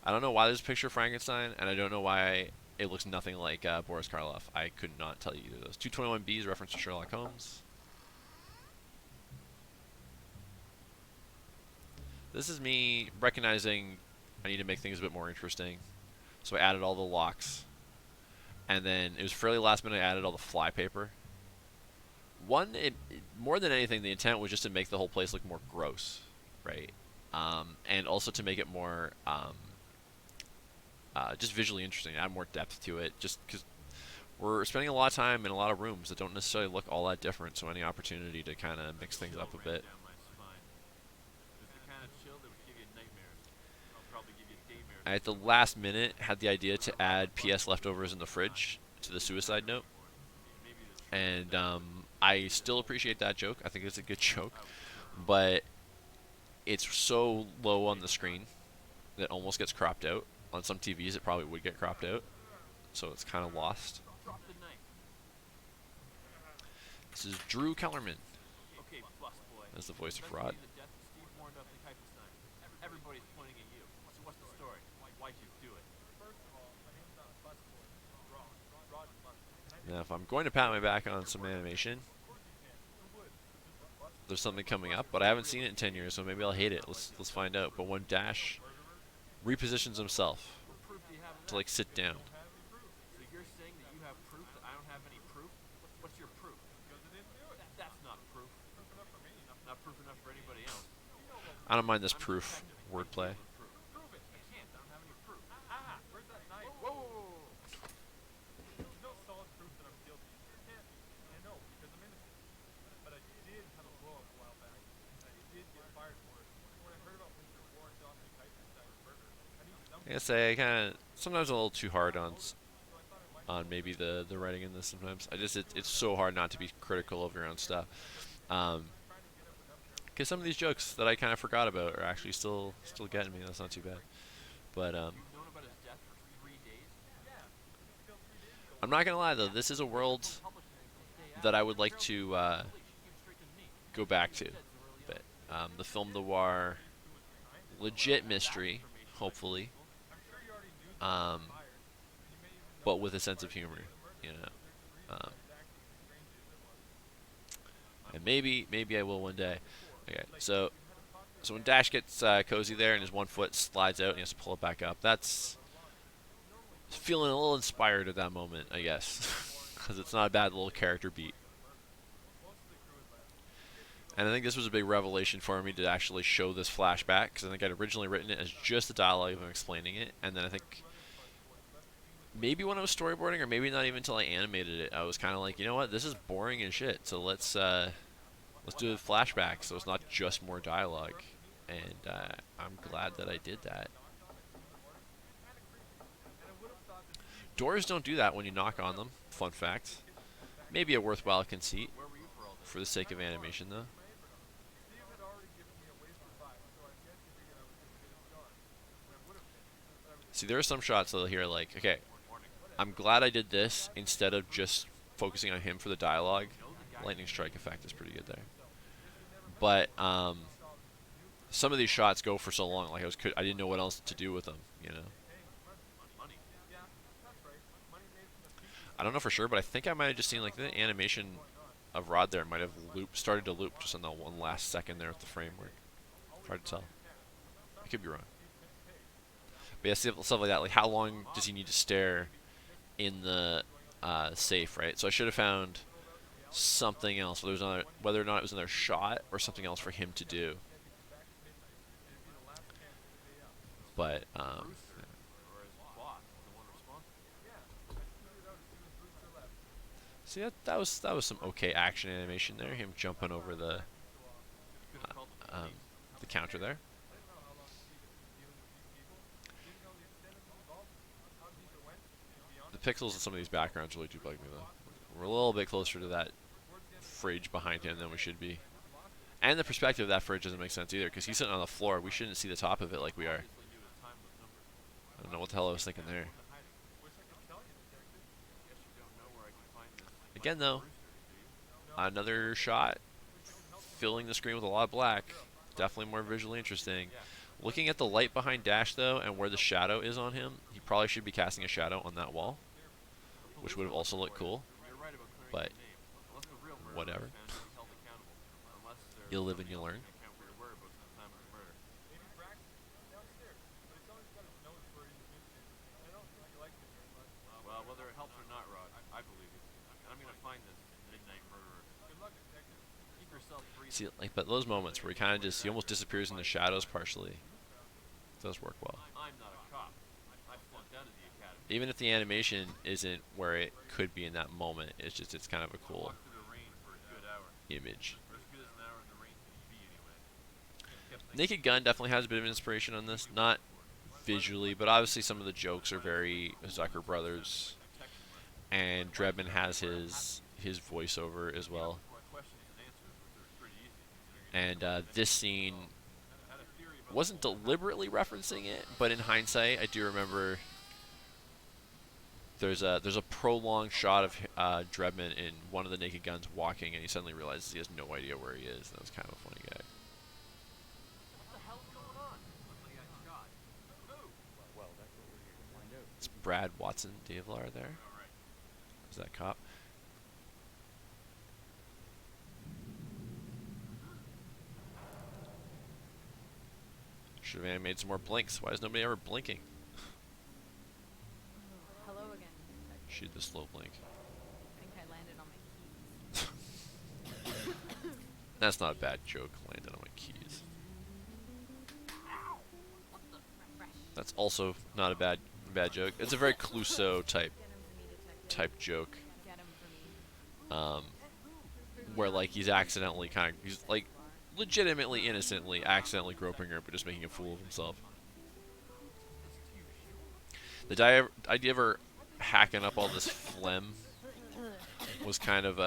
I don't know why there's a picture of Frankenstein, and I don't know why it looks nothing like Boris Karloff. I could not tell you either of those. 221B is a reference to Sherlock Holmes. This is me recognizing I need to make things a bit more interesting. So I added all the locks. And then it was fairly last minute I added all the fly paper. More than anything, the intent was just to make the whole place look more gross, right? And also to make it more just visually interesting, add more depth to it, just because we're spending a lot of time in a lot of rooms that don't necessarily look all that different, so any opportunity to kind of mix things up a bit. At the last minute, had the idea to add PS leftovers in the fridge to the suicide note, and I still appreciate that joke. I think it's a good joke, but it's so low on the screen that almost gets cropped out. On some TVs, it probably would get cropped out, so it's kind of lost. This is Drew Kellerman as the voice of Rod. Everybody's pointing at you. So what's the story? Why'd you do it? Now, if I'm going to pat my back on some animation, there's something coming up, but I haven't seen it in 10 years, so maybe I'll hate it. Let's find out. But when Dash repositions himself to like sit down, So you're saying that you have proof that I don't have any proof? What's your proof? That's not proof. Not proof enough for anybody else. I don't mind this proof wordplay. Prove it. I can't. I don't have any proof. Ah, where's that knife? Whoa. There's no solid proof that I'm guilty. There can't be. I know, because I'm innocent. But I did have a blow up a while back. And I did get fired for it. When I heard about Mr. Warren Dawson Typenstein's murder, I knew I gotta say, I kind of sometimes a little too hard on maybe the writing in this. Sometimes it's so hard not to be critical of your own stuff. Because some of these jokes that I kind of forgot about are actually still getting me. That's not too bad. But I'm not gonna lie though, this is a world that I would like to go back to. But the film noir, legit mystery, hopefully, um, but with a sense of humor, you know. And maybe I will one day. Okay, so when Dash gets cozy there and his one foot slides out and he has to pull it back up, that's feeling a little inspired at that moment, I guess, because it's not a bad little character beat. And I think this was a big revelation for me to actually show this flashback, because I think I'd originally written it as just the dialogue of him explaining it, and then I think maybe when I was storyboarding, or maybe not even until I animated it, I was kind of like, you know what, this is boring as shit, so let's do the flashback, so it's not just more dialogue, and I'm glad that I did that. Doors don't do that when you knock on them. Fun fact. Maybe a worthwhile conceit for the sake of animation, though. See, there are some shots that'll hear like, okay, I'm glad I did this instead of just focusing on him for the dialogue. Lightning strike effect is pretty good there. But some of these shots go for so long, like I didn't know what else to do with them, you know. I don't know for sure, but I think I might have just seen like the animation of Rod there might have started to loop just on that one last second there with the framework. Hard to tell. I could be wrong. But yeah, stuff like that. Like how long does he need to stare in the safe, right? So I should have found something else, whether or not it was another shot or something else for him to do. But See that was some okay action animation there. Him jumping over Could have called them uh, um, police. the counter there. I didn't know how long Steve had been dealing with these people. Didn't know the extent of his involvement. How deep it went. And to be The honest, pixels in some of these backgrounds really do bug me though. We're a little bit closer to that towards the end of the movie, fridge behind him than we should be. I just lost it. And the perspective of that fridge doesn't make sense either, because he's sitting on the floor. We shouldn't see the top of it like we are. Obviously knew his time was numbered. I don't know what the hell I was thinking there. Wasn't hiding. Wish I could tell you, detective. Guess you don't know where I can find this Again, though, Brewster, do you? No, another shot filling the screen with a lot of black. girl. Definitely more visually interesting. Yeah. Looking at the light behind Dash, though, and where the shadow is on him, he probably should be casting a shadow on that wall, which would have also looked cool, You're right about clearing but his name. Unless the real murderer whatever. is found, he's held accountable. Unless there's You'll live and somebody you'll else learn. who can account for your whereabouts at the time of the murder. Maybe Braxton downstairs, but he's always got his nose buried in the newspaper. I don't think he likes it very much. Well, whether it helps or not, Rod, I believe you. And I'm gonna find this midnight murderer. Good luck, detective. Keep yourself breathing. See, like, but those moments where he kind of he almost disappears in the shadows partially, does work well. I'm not a cop. I flunked out of the academy. Even if the animation isn't where it could be in that moment, it's kind of a cool Walked through the rain for a good hour. image. Or as good as an hour in the rain can be anyway. Kept thinking, Naked Gun definitely has a bit of inspiration on this, not visually, but obviously some of the jokes are very Zucker Brothers, and Drebin has his voiceover as well. my questions and answers, which are pretty easy. And this scene Had a theory about wasn't deliberately referencing it, but in hindsight, I do remember there's a prolonged shot of Drebin in one of the Naked Guns walking, and he suddenly realizes he has no idea where he is. That was kind of a funny gag. what the hell's going on? Somebody got shot. Who? Well, that's what we're here to find out. It's Brad Watson Davlar there. All right. Is that cop? Should have animated some more blinks. Why is nobody ever blinking? Hello again, detective. Shoot the slow blink. I think I landed on my keys. That's not a bad joke. Landed on my keys. Fresh. That's also not a bad joke. It's a very Clouseau type Get him for me, detective. joke, Get him for me. where like he's accidentally he's like legitimately innocently accidentally groping her, but just making a fool of himself. The idea of her hacking up all this phlegm was kind of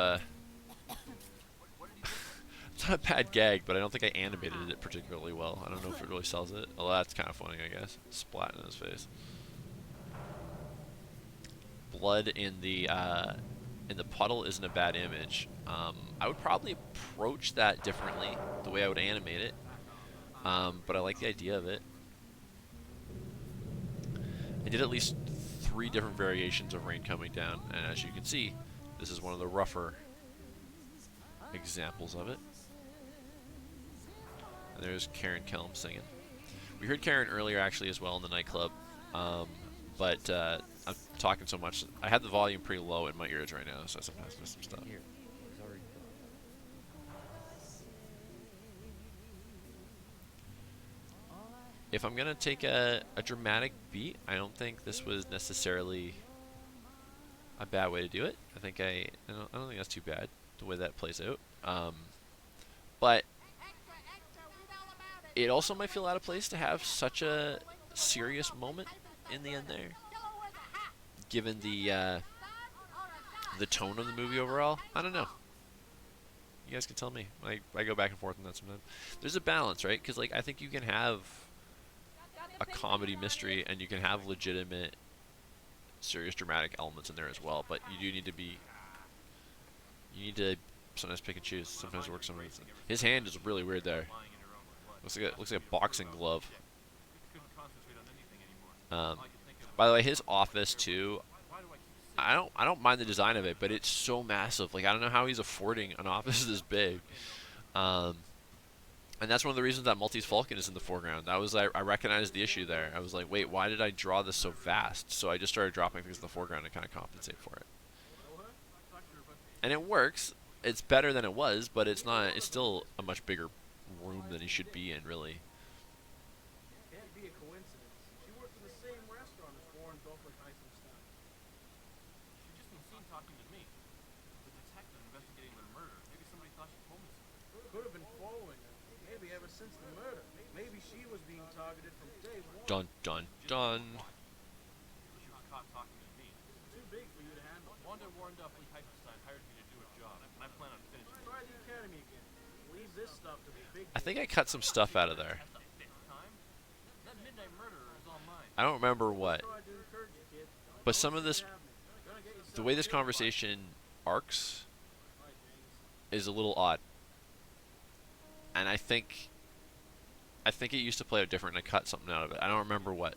it's not a bad gag, but I don't think I animated it particularly well. I don't know if it really sells it. Well, that's kind of funny, I guess. Splat in his face. Blood in the puddle isn't a bad image. I would probably approach that differently, the way I would animate it. But I like the idea of it. I did at least 3 different variations of rain coming down, and as you can see, this is one of the rougher examples of it. And there's Karen Kelm singing. We heard Karen earlier actually as well in the nightclub, but I'm talking so much. I had the volume pretty low in my ears right now, so I sometimes miss some stuff. Here, it was already done. If I'm gonna take a dramatic beat, I don't think this was necessarily a bad way to do it. I don't think that's too bad the way that plays out. But it also might feel out of place to have such a serious moment in the end there, given the tone of the movie overall. I don't know. You guys can tell me. I go back and forth on that sometimes. There's a balance, right? Because like I think you can have a comedy mystery and you can have legitimate, serious, dramatic elements in there as well. But you do need to be. You need to sometimes pick and choose. Sometimes it works. Sometimes it doesn't. His hand is really weird there. Lying in her own blood. Looks like a boxing glove. Couldn't concentrate on anything anymore. All I could think of By the way, his office too. why do I keep sick? I don't mind the design of it, but it's so massive. Like I don't know how he's affording an office this big. And that's one of the reasons that Maltese Falcon is in the foreground. I recognized the issue there. I was like, wait, why did I draw this so vast? So I just started dropping things in the foreground to kind of compensate for it. And it works. It's better than it was, but it's not. It's still a much bigger room than he should be in, really. Can't be a coincidence. She worked in the same restaurant as Warren Buffett Eisenstein. She just been seen talking to me. The detective investigating the murder. Maybe somebody thought she told me something. Could have been following her. Maybe ever since the murder. Maybe she was being targeted from day one. Dun dun Just dun. what? She was caught talking to me. Too big for you to handle. Wanda Warren-Duffley Hyperstein hired me to do a job, and I plan on finishing it. Try the academy again. Leave this stuff to the big I think I cut some stuff out of there. At the fifth time? That midnight murderer is all mine. I don't remember what, Tried to encourage you, kid. but some of this, Gonna get yourself the way this killed. conversation arcs Right, James. is a little odd, and I think it used to play out different, and I cut something out of it. I don't remember what.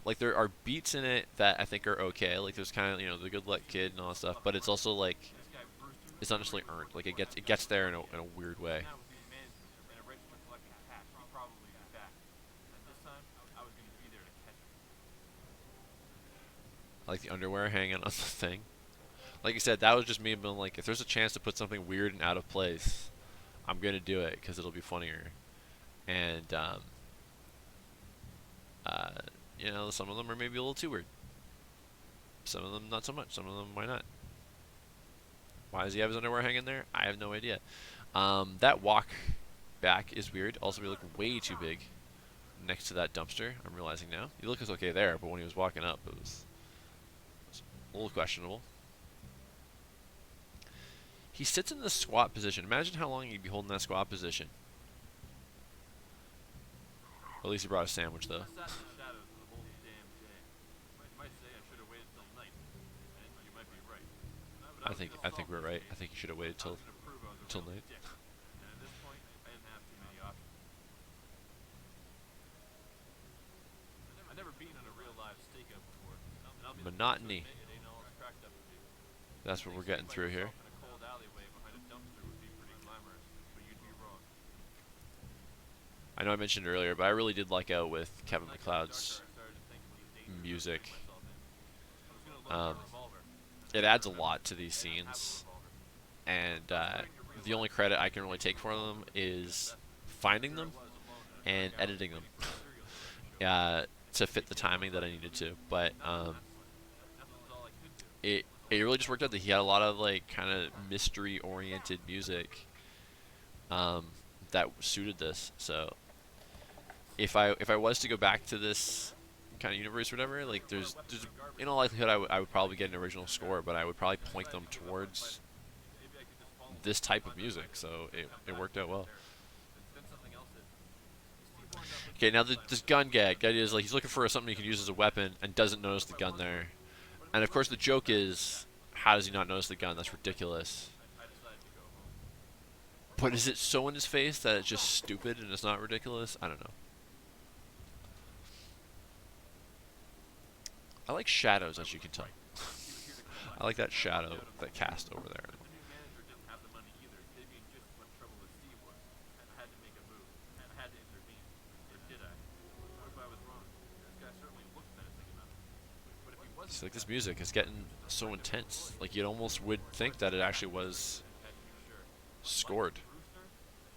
Like there are beats in it that I think are okay. Like there's kind of the good luck kid and all that stuff, but it's also like This guy Brewster. it's not necessarily earned. Like it gets there in a weird way. Now with these management and a register collecting cash, he'd probably be back. And this time, I was going to be there to catch him. I like the underwear hanging on the thing. Like I said, that was just me being like, if there's a chance to put something weird and out of place, I'm gonna do it because it'll be funnier. And some of them are maybe a little too weird. Some of them not so much. Some of them why not? Why does he have his underwear hanging there? I have no idea. That walk back is weird. Also, we look way too big next to that dumpster. I'm realizing now. He looked okay there, but when he was walking up, it was a little questionable. He sits in the squat position. Imagine how long he'd be holding that squat position. Or at least he brought a sandwich, though. I sat in the shadows for the whole damn day. You might say I should have waited till night. And you might be right. But I was think still I think we're right. self-made. I think you should have waited I till was going to prove I was a till real night. dick. And at this point, I didn't have too many options. I've never been in a real live stakeout before. And I'll be the first to Monotony. admit it ain't all it's cracked up to be. That's what we're getting Sitting by through here. yourself in a cold alleyway behind a dumpster would be pretty glamorous, but you'd be wrong. I know I mentioned earlier, but I really did like out with Kevin When I got MacLeod's darker, I started to think about the danger music. I put myself in. I was gonna load Um, my revolver. It adds a lot to these I didn't have a scenes, revolver. and the only credit I can really take for them is finding them and editing them to fit the timing that I needed to. But Nothing was all I could do. it really just worked out that he had a lot of like kind of mystery oriented music that suited this. So if I was to go back to this kind of universe or whatever, like there's in all likelihood I would probably get an original score, but I would probably point them towards Maybe I could just follow this type of music. So it worked out well. then something else hit. Steve Warren Duffy Okay, now this gun gag. The idea is like he's looking for something he can use as a weapon and doesn't notice the gun there. And of course the joke is, how does he not notice the gun? That's ridiculous. I decided to go home. But is it so in his face that it's just stupid and it's not ridiculous? I don't know. I like shadows, as you can tell. I like that shadow that cast over there. The new manager didn't have the money either. They'd be in just as much trouble as Steve was. I had to make a move. I had to intervene. Or did I? What if I was wrong? This guy certainly looked menacing enough. But if he wasn't, It's like this music is getting so intense. Like you almost would think that it actually was I had to be sure. scored. Brewster?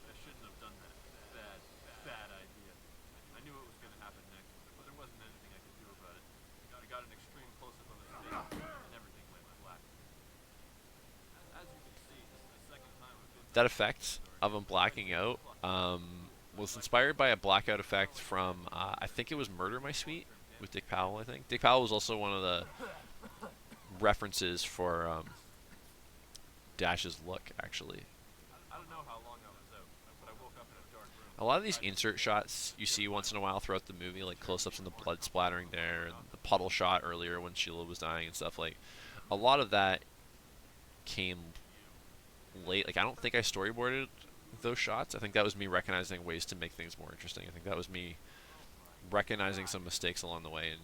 I shouldn't have done that. Bad idea. I knew it was going to happen next, but there wasn't anything I could do about it. I got an extreme close-up of his face, and everything went black. As you can see, this is the second time I've been That effect of him blacking out was inspired by a blackout effect from I think it was Murder My Sweet with Dick Powell. I think Dick Powell was also one of the references for Dash's look. Actually, I don't know how long I was out, but I woke up in a dark room. a lot of these insert shots you see once in a while throughout the movie, like close-ups and the blood splattering there, and the puddle shot earlier when Sheila was dying and stuff. Like a lot of that came late. Like I don't think I storyboarded those shots. I think that was me recognizing ways to make things more interesting. I think that was me recognizing some mistakes along the way and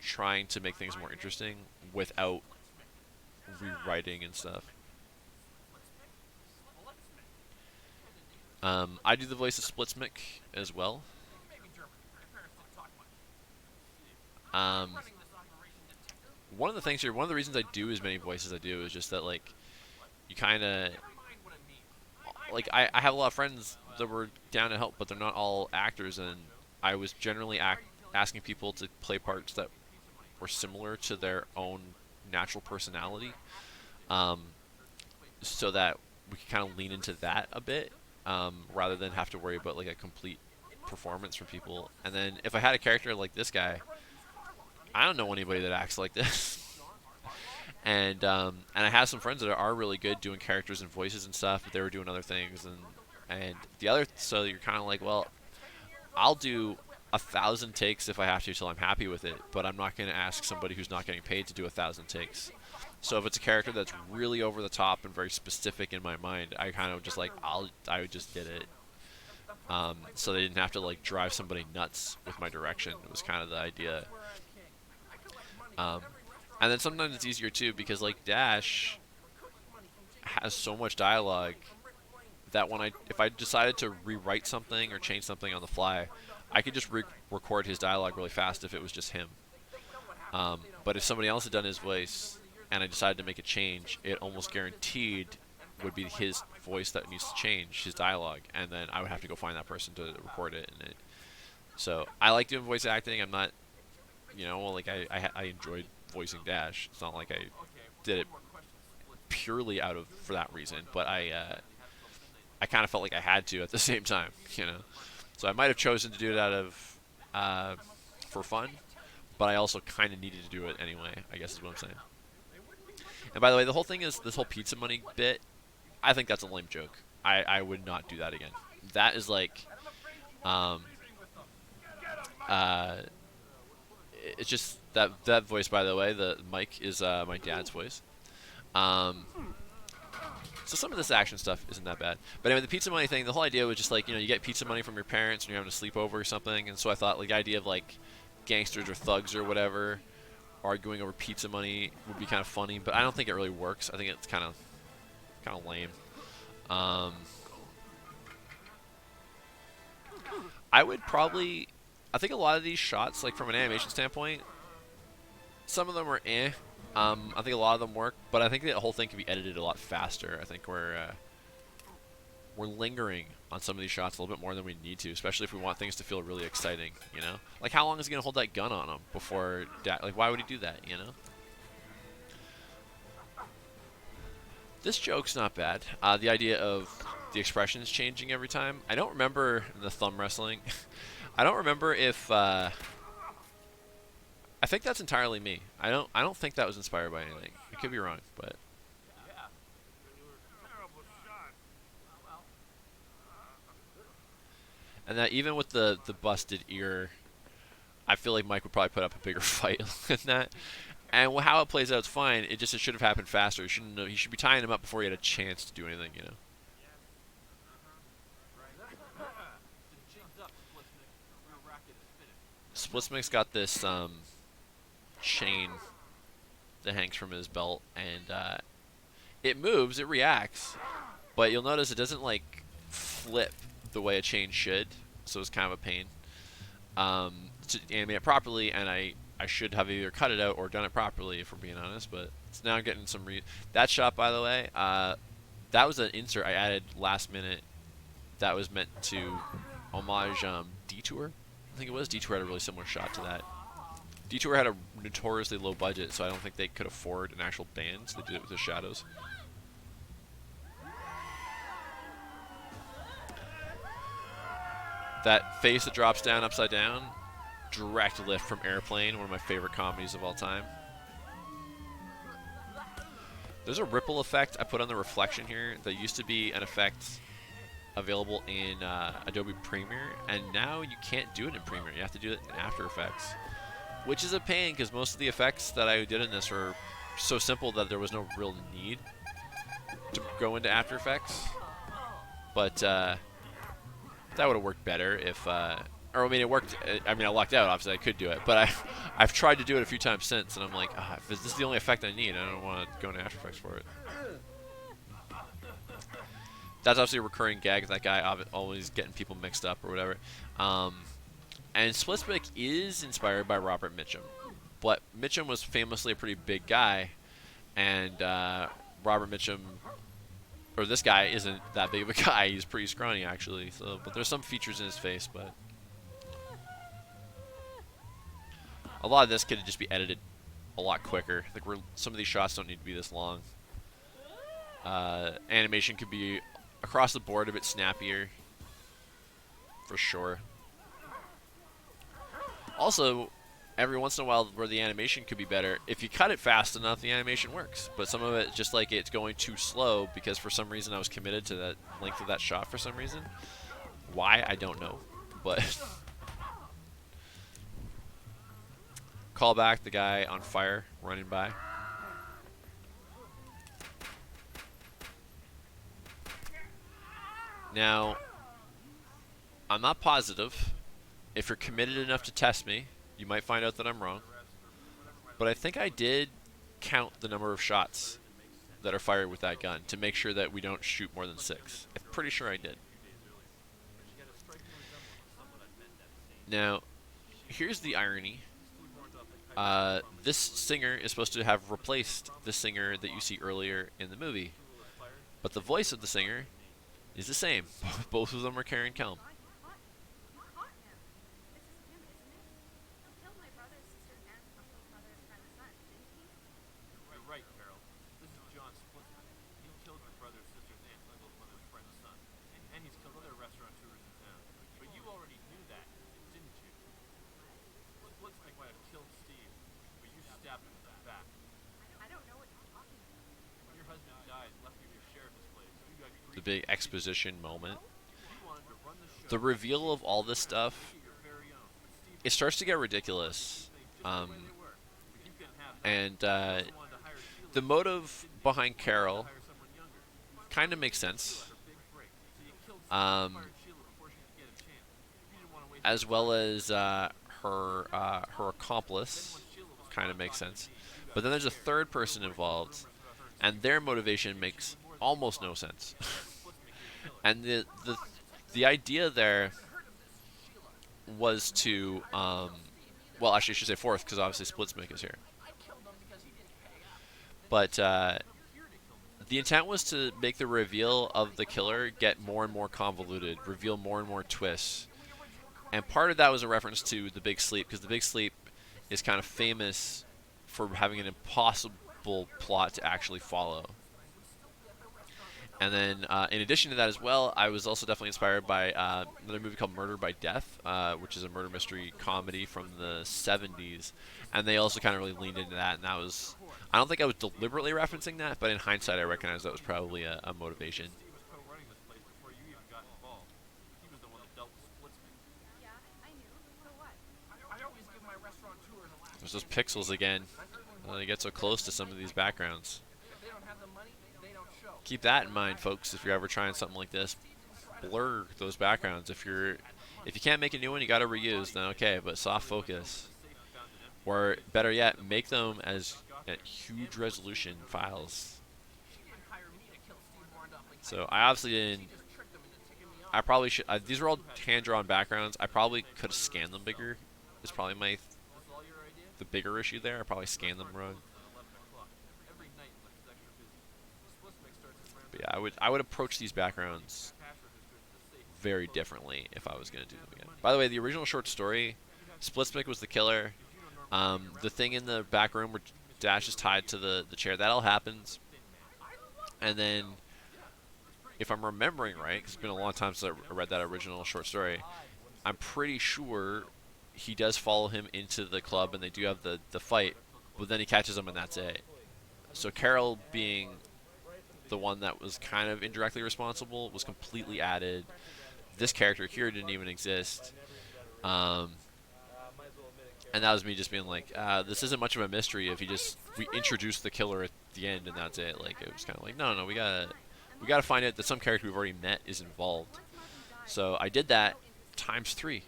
trying to make things more interesting without rewriting and stuff. I do the voice of Splitsmick as well. One of the things here, one of the reasons I do as many voices I do is just that like you kind of like I have a lot of friends that were down to help, but they're not all actors, and I was generally asking people to play parts that or similar to their own natural personality, um, so that we can kind of lean into that a bit, rather than have to worry about like a complete performance from people. And then if I had a character like this guy, I don't know anybody that acts like this. And I have some friends that are really good doing characters and voices and stuff, but they were doing other things, and the other, so you're kind of like, well, I'll do 1,000 takes if I have to till I'm happy with it, but I'm not going to ask somebody who's not getting paid to do 1,000 takes. So if it's a character that's really over the top and very specific in my mind, I kind of just like I would just did it, so they didn't have to like drive somebody nuts with my direction. It was kind of the idea. Um, and then sometimes it's easier too because like Dash has so much dialogue that when if I decided to rewrite something or change something on the fly, I could just record his dialogue really fast if it was just him. But if somebody else had done his voice and I decided to make a change, it almost guaranteed would be his voice that needs to change, his dialogue, and then I would have to go find that person to record it. So I like doing voice acting. I'm not, like I enjoyed voicing Dash. It's not like I did it purely for that reason, but I kind of felt like I had to at the same time. So I might have chosen to do it out of for fun, but I also kind of needed to do it anyway, I guess is what I'm saying. And by the way, the whole thing is this whole pizza money bit, I think that's a lame joke. I would not do that again. That is like, it's just that voice, by the way, the mic is my dad's voice. So some of this action stuff isn't that bad. But anyway, the pizza money thing, the whole idea was just like, you get pizza money from your parents when you're having a sleepover or something. And so I thought like the idea of like gangsters or thugs or whatever arguing over pizza money would be kind of funny, but I don't think it really works. I think it's kind of lame. I would probably, I think a lot of these shots, like from an animation standpoint, some of them are eh. I think a lot of them work, but I think the whole thing can be edited a lot faster. I think we're lingering on some of these shots a little bit more than we need to, especially if we want things to feel really exciting. Like how long is he gonna hold that gun on him before? Like why would he do that? This joke's not bad. The idea of the expressions changing every time. I don't remember the thumb wrestling. I don't remember if. I think that's entirely me. I don't think that was inspired by anything. I could be wrong, but and that even with the busted ear, I feel like Mike would probably put up a bigger fight than that. And how it plays out is fine. It should have happened faster. He should be tying him up before he had a chance to do anything. Splitsmix got this chain that hangs from his belt, and it moves, it reacts, but you'll notice it doesn't like flip the way a chain should, so it's kind of a pain to animate it properly, and I should have either cut it out or done it properly, if we're being honest, but it's now getting some that shot, by the way, that was an insert I added last minute that was meant to homage Detour. I think it was. Detour had a really similar shot to that. Detour had a notoriously low budget, so I don't think they could afford an actual band, so they did it with the shadows. That face that drops down upside down, direct lift from Airplane, one of my favorite comedies of all time. There's a ripple effect I put on the reflection here that used to be an effect available in Adobe Premiere, and now you can't do it in Premiere. You have to do it in After Effects, which is a pain because most of the effects that I did in this were so simple that there was no real need to go into After Effects. But that would have worked better if, or I mean, it worked. I mean, I lucked out. Obviously, I could do it, but I've tried to do it a few times since, and I'm like, if this is the only effect I need, I don't want to go into After Effects for it. That's obviously a recurring gag. That guy always getting people mixed up or whatever. And Splitsmix is inspired by Robert Mitchum, but Mitchum was famously a pretty big guy, and Robert Mitchum, or this guy, isn't that big of a guy. He's pretty scrawny actually. So, but there's some features in his face, but a lot of this could just be edited a lot quicker. Like some of these shots don't need to be this long. Animation could be across the board a bit snappier, for sure. Also, every once in a while where the animation could be better, if you cut it fast enough, the animation works. But some of it, just like it's going too slow because for some reason I was committed to that length of that shot for some reason. Why, I don't know. But call back the guy on fire running by. Now, I'm not positive. If you're committed enough to test me, you might find out that I'm wrong. But I think I did count the number of shots that are fired with that gun to make sure that we don't shoot more than 6. I'm pretty sure I did. Now, here's the irony. This singer is supposed to have replaced the singer that you see earlier in the movie. But the voice of the singer is the same. Both of them are Karen Kelm. You caught him. This is him, isn't it? He killed my brother, sister, aunt, uncle's mother, friend, son, didn't he? You're right, Carol. This is John Splitsman. He killed your brother, sister's aunt, uncle's mother's friend's son. And he's killed other restaurateurs in town. But you already knew that, didn't you? Splitsman might have killed Steve, but you stabbed him in the back. I don't know what you're talking about. When your husband died, left you to share his place, you got The greedy. big exposition moment. You wanted to run the show. The reveal of all this stuff, Your very own. But Steve it starts to get ridiculous. just the way they were. But you couldn't have that. And You wanted to hire Sheila. the motive behind Carol Hire someone younger. kind of makes sense, Her big break. So you killed Steve and fired Sheila before she could get a chance. You didn't want to waste as well as her accomplice. Sheila was Kind of makes sense. But then there's a third person involved, and their motivation makes almost no sense. And the idea there was to well, actually I should say fourth because obviously Splitsmick is here. But the intent was to make the reveal of the killer get more and more convoluted, reveal more and more twists. And part of that was a reference to The Big Sleep, because The Big Sleep is kind of famous for having an impossible plot to actually follow. And then, in addition to that as well, I was also definitely inspired by another movie called Murder by Death, which is a murder mystery comedy from the 70s. And they also kind of really leaned into that, and that was... I don't think I was deliberately referencing that, but in hindsight I recognize that was probably a motivation. He was co-running this place before you even got involved. He was the one that dealt with Splitsman. Yeah, I knew. So what? I always give my restaurateurs a laugh. There's those pixels again. They get so close to some of these backgrounds. If they don't have the money, they don't show. Keep that in mind, folks, if you're ever trying something like this. Blur those backgrounds. If you can't make a new one, you got to reuse, then okay, but soft focus. Or better yet, make them as huge resolution files. She didn't hire me to kill Steve Warren. So I obviously didn't. Just tricked them into ticking me off. I probably should. These are all hand-drawn backgrounds. I probably could have scanned them bigger. Is probably This all your idea? the bigger issue there. I probably scanned them wrong. At 11 o'clock. Every night when he's extra busy. Splitsman starts his round. But yeah, I would approach these backgrounds Cash registers to the safe. very differently if I was going to do them again. By the way, the original short story, Splitsmick was the killer. The thing in the back room where Dash is tied to the chair, that all happens. And then, if I'm remembering right, 'cause it's been a long time since I read that original short story, I'm pretty sure he does follow him into the club and they do have the fight, but then he catches him and that's it. So Carol being the one that was kind of indirectly responsible was completely added. This character here didn't even exist. And that was me just being like, this isn't much of a mystery if we introduce the killer at the end and that's it. Like, it was kind of like, no, we gotta find out that some character we've already met is involved. So I did that times 3.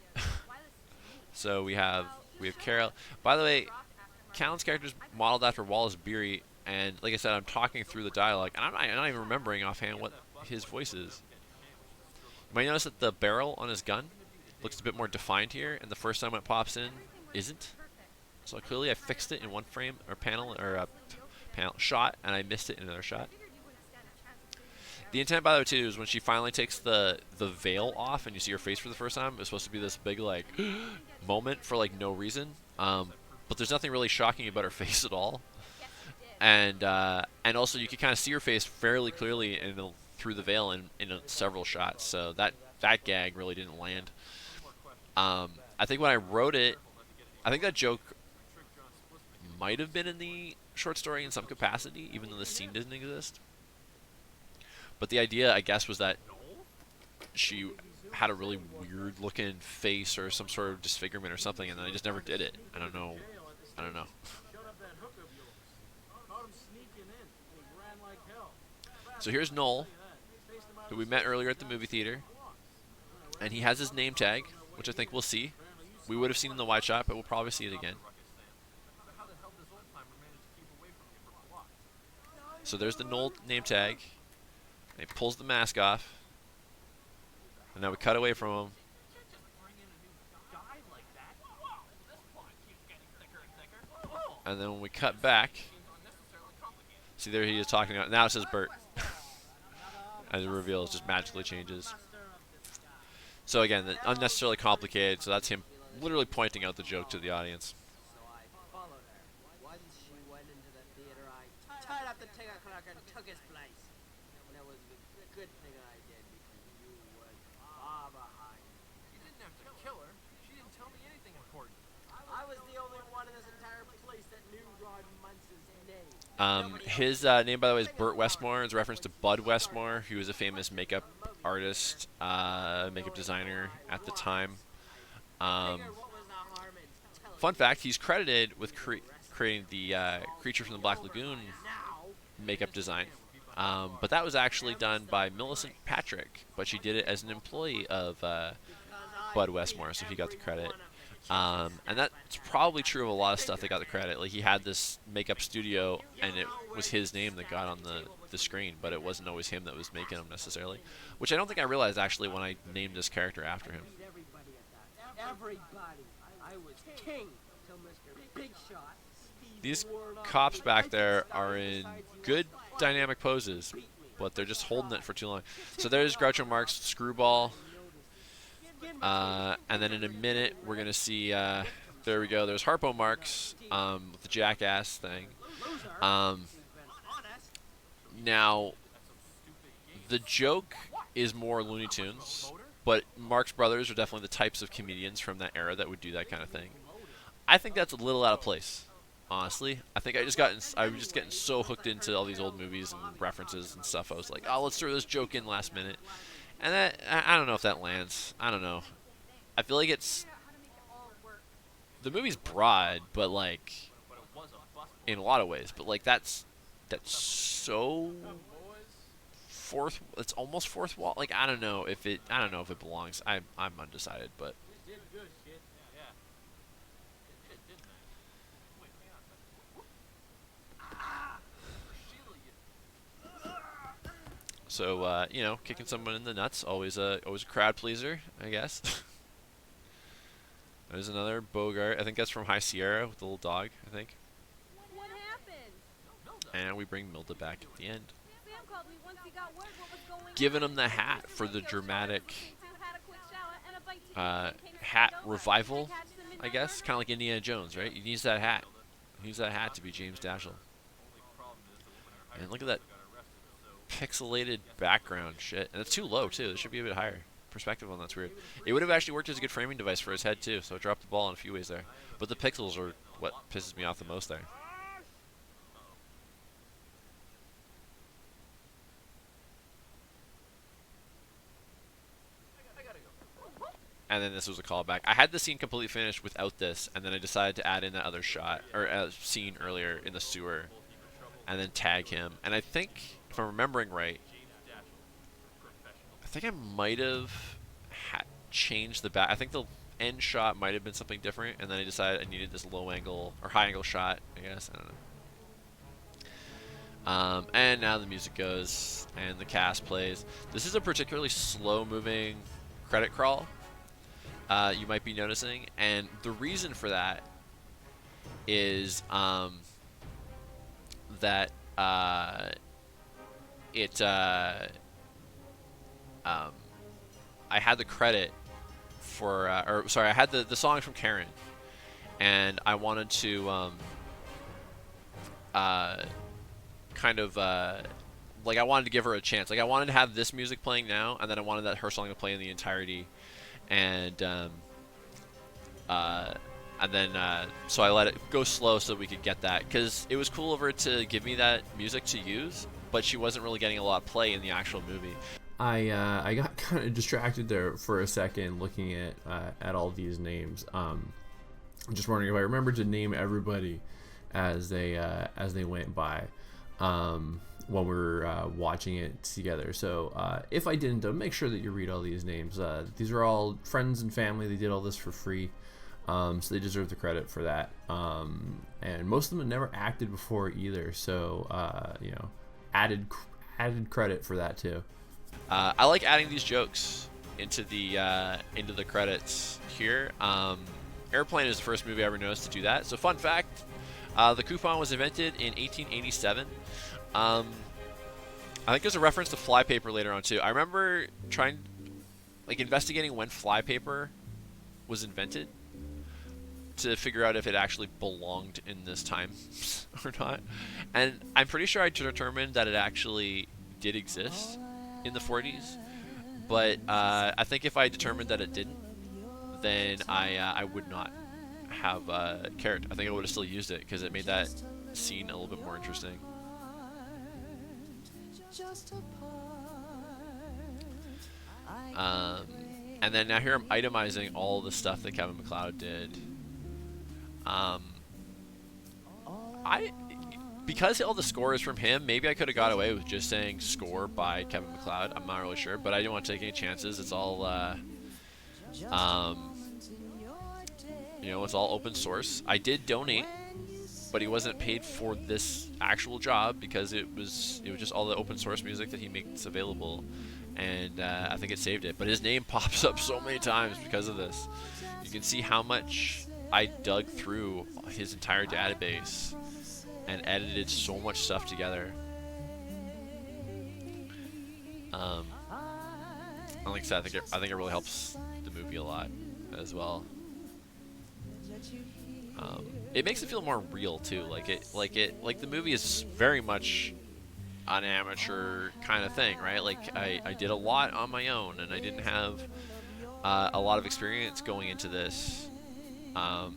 So we have Carol. By the way, Callan's character is modeled after Wallace Beery, and like I said, I'm talking through the dialogue, and I'm not even remembering offhand what his voice is. You might notice that the barrel on his gun looks a bit more defined here, and the first time it pops in, isn't. So clearly I fixed it in one frame or panel or panel shot, and I missed it in another shot. The intent, by the way, too, is when she finally takes the veil off and you see her face for the first time, it's supposed to be this big like moment for like no reason. But but there's nothing really shocking about her face at all. Guess you did. And also you can kind of see her face fairly clearly through the veil in several shots. So that gag really didn't land. I think when I wrote it, I think that joke might have been in the short story in some capacity, even though the scene didn't exist. But the idea, I guess, was that she had a really weird looking face or some sort of disfigurement or something, and then I just never did it. I don't know. I don't know. Showed up that hook of yours. Caught him sneaking in, and he ran like hell. So here's Noel, who we met earlier at the movie theater, and he has his name tag, which I think we'll see. We would have seen in the wide shot, but we'll probably see it again. How the hell does old timer manage to keep away from me for blocks? So there's the Noel name tag. And he pulls the mask off. And now we cut away from him. Just bring in a new guy like that. Whoa, this plot keeps getting thicker and thicker. Whoa, And then when we cut back, seems unnecessarily complicated. see there he is talking. Now it says Bert. As it reveals, just magically changes. So again, unnecessarily complicated. So that's him literally pointing out the joke to the audience. So I followed her. Once she went into the theater, I tied up the ticket clerk and took his place. And it was a good thing I did because you were far behind. You didn't have to kill her. She didn't tell me anything important. I was the only one in this entire place that knew Rod Muntz's name. His name, by the way, is Burt Westmore. It's a reference to Bud Westmore, who was a famous makeup artist, makeup designer at the time. Figured what was the harm in telling Fun fact, he's credited with creating the Creature from the Black Lagoon now? makeup design. But that was actually done by Millicent Patrick, but she did it as an employee of Bud Westmore, so he got the credit. And that's probably true of a lot of stuff that got the credit. Like, he had this makeup studio, and it was his name that got on the screen, but it wasn't always him that was making them necessarily. Which I don't think I realized, actually, when I named this character after him. Everybody at that. Everybody. I was king till Mr. Big Shot. These cops back there are in good dynamic poses, but they're just holding it for too long. So there's Groucho Marx, Screwball. And then in a minute, we're going to see, there we go, there's Harpo Marx with the jackass thing. Now, the joke is more Looney Tunes, but Marx Brothers are definitely the types of comedians from that era that would do that kind of thing. I think that's a little out of place, honestly. I think I was just getting so hooked into all these old movies and references and stuff. I was like, oh, let's throw this joke in last minute. And that, I don't know if that lands. I don't know. I feel like it's, Figure out how to make it all work. the movie's broad, but like, in a lot of ways. But like, that's so it's almost fourth wall. Like, I don't know if it belongs. I'm undecided, but Did good, kid. Yeah. It did, didn't I? Wait, hang on. Sheila, you. so kicking someone in the nuts, always a crowd pleaser, I guess. There's another Bogart. I think that's from High Sierra with the little dog, I think. What happened? And we bring Milda back at the end. Sam called me once he got word what was going on. Giving him the hat for the dramatic Had a quick shower and a bite to eat. hat revival, I guess. Kind of like Indiana Jones, right? He needs that hat. He needs that hat to be James Dashel. And look at that pixelated background shit. And it's too low, too. It should be a bit higher. Perspective on that's weird. It would have actually worked as a good framing device for his head, too. So it dropped the ball in a few ways there. But the pixels are what pisses me off the most there. And then this was a callback. I had the scene completely finished without this, and then I decided to add in that other shot, or scene earlier in the sewer, and then tag him. And I think, if I'm remembering right, I think I might have changed the back. I think the end shot might have been something different, and then I decided I needed this low angle, or high angle shot, I guess. I don't know. And now the music goes, and the cast plays. This is a particularly slow-moving credit crawl. You might be noticing, and the reason for that is that I had the credit for, I had the song from Karen, and I wanted to uh, kind of like I wanted to give her a chance. Like I wanted to have this music playing now, and then I wanted that her song to play in the entirety, and uh, so I let it go slow so we could get that, because it was cool of her to give me that music to use, but she wasn't really getting a lot of play in the actual movie. I got kind of distracted there for a second looking at all these names. I'm just wondering if I remembered to name everybody as they went by when we were watching it together. So if I didn't, make sure that you read all these names. These are all friends and family. They did all this for free, so they deserve the credit for that. And most of them had never acted before either, so added credit for that too. I like adding these jokes into the credits here. Airplane is the first movie I ever noticed to do that. So fun fact, the coupon was invented in 1887. I think there's a reference to flypaper later on too. I remember investigating when flypaper was invented to figure out if it actually belonged in this time or not. And I'm pretty sure I determined that it actually did exist in the 40s. But I think if I determined that it didn't, then I would not have cared. I think I would have still used it because it made that scene a little bit more interesting. And then now here I'm itemizing all the stuff that Kevin MacLeod did. Because all the score is from him, maybe I could have got away with just saying score by Kevin MacLeod. I'm not really sure, but I didn't want to take any chances. It's all it's all open source. I did donate, but he wasn't paid for this actual job because it was just all the open source music that he makes available, and I think it saved it. But his name pops up so many times because of this. You can see how much I dug through his entire database and edited so much stuff together. And like I said, I think it really helps the movie a lot as well. It makes it feel more real too. Like the movie is very much an amateur kind of thing, right? Like I did a lot on my own, and I didn't have a lot of experience going into this. But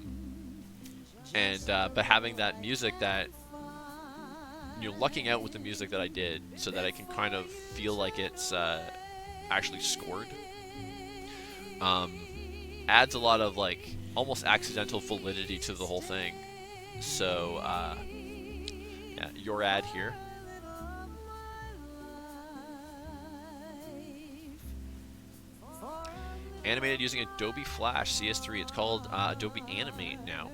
having that music that lucking out with the music that I did, so that I can kind of feel like it's actually scored, adds a lot of almost accidental validity to the whole thing. So yeah, your ad here. Animated using Adobe Flash CS3. It's called Adobe Animate now.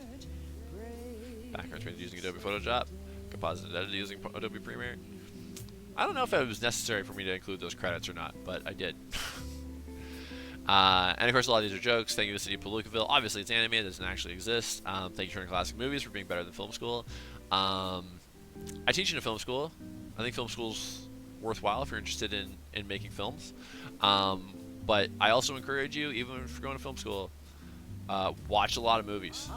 Background painted using Adobe Photoshop. Composite edited using Adobe Premiere. I don't know if it was necessary for me to include those credits or not, but I did. And of course, a lot of these are jokes. Thank you to the city of Palookaville. Obviously, it's animated. It doesn't actually exist. Thank you, Turner Classic Movies, for being better than film school. I teach in a film school. I think film school's worthwhile if you're interested in making films. But I also encourage you, even if you're going to film school, watch a lot of movies,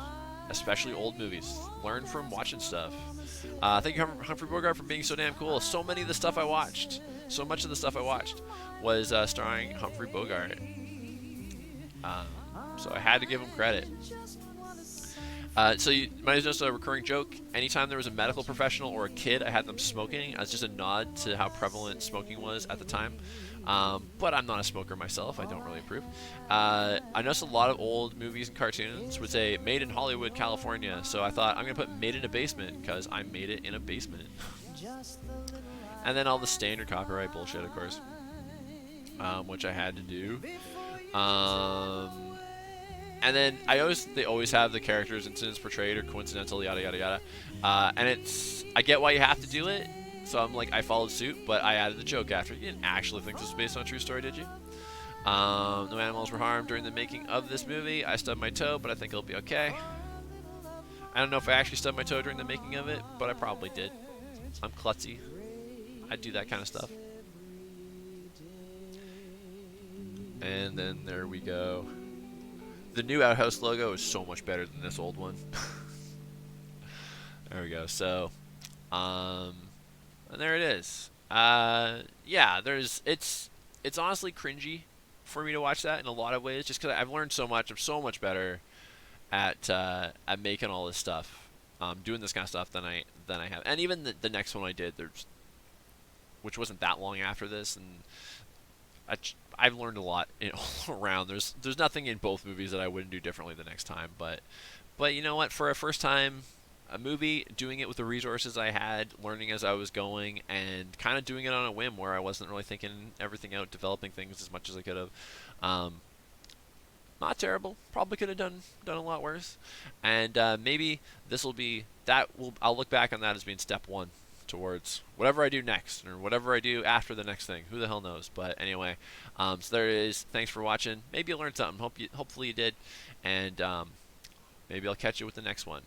especially old movies. Learn from watching stuff. Thank you, Humphrey Bogart, for being so damn cool. So much of the stuff I watched was starring Humphrey Bogart. So I had to give him credit. So you might have noticed a recurring joke. Anytime there was a medical professional or a kid, I had them smoking as just a nod to how prevalent smoking was at the time. But I'm not a smoker myself. I don't really approve. I noticed a lot of old movies and cartoons would say "Made in Hollywood, California." So I thought I'm going to put "Made in a Basement" because I made it in a basement. And then all the standard copyright bullshit, of course, which I had to do. And then they always have the characters' incidents portrayed or coincidental, yada yada yada. And I get why you have to do it. So I'm like, I followed suit, but I added the joke after. You didn't actually think this was based on a true story, did you? No animals were harmed during the making of this movie. I stubbed my toe, but I think it'll be okay. I don't know if I actually stubbed my toe during the making of it, but I probably did. I'm klutzy. I do that kind of stuff. And then there we go. The new Outhouse logo is so much better than this old one. There we go. So, um, and there it is. Yeah, it's honestly cringy for me to watch that in a lot of ways, just because I've learned so much. I'm so much better at making all this stuff, doing this kind of stuff than I have. And even the next one I did, which wasn't that long after this, and I've learned a lot all around. There's nothing in both movies that I wouldn't do differently the next time. But you know what? For a first time a movie, doing it with the resources I had, learning as I was going, and kind of doing it on a whim where I wasn't really thinking everything out, developing things as much as I could have. Um, Not terrible. Probably could have done a lot worse. And maybe this will be that. I'll look back on that as being step one towards whatever I do next or whatever I do after the next thing. Who the hell knows? But anyway, so there it is. Thanks for watching. Maybe you learned something. Hopefully you did. And maybe I'll catch you with the next one.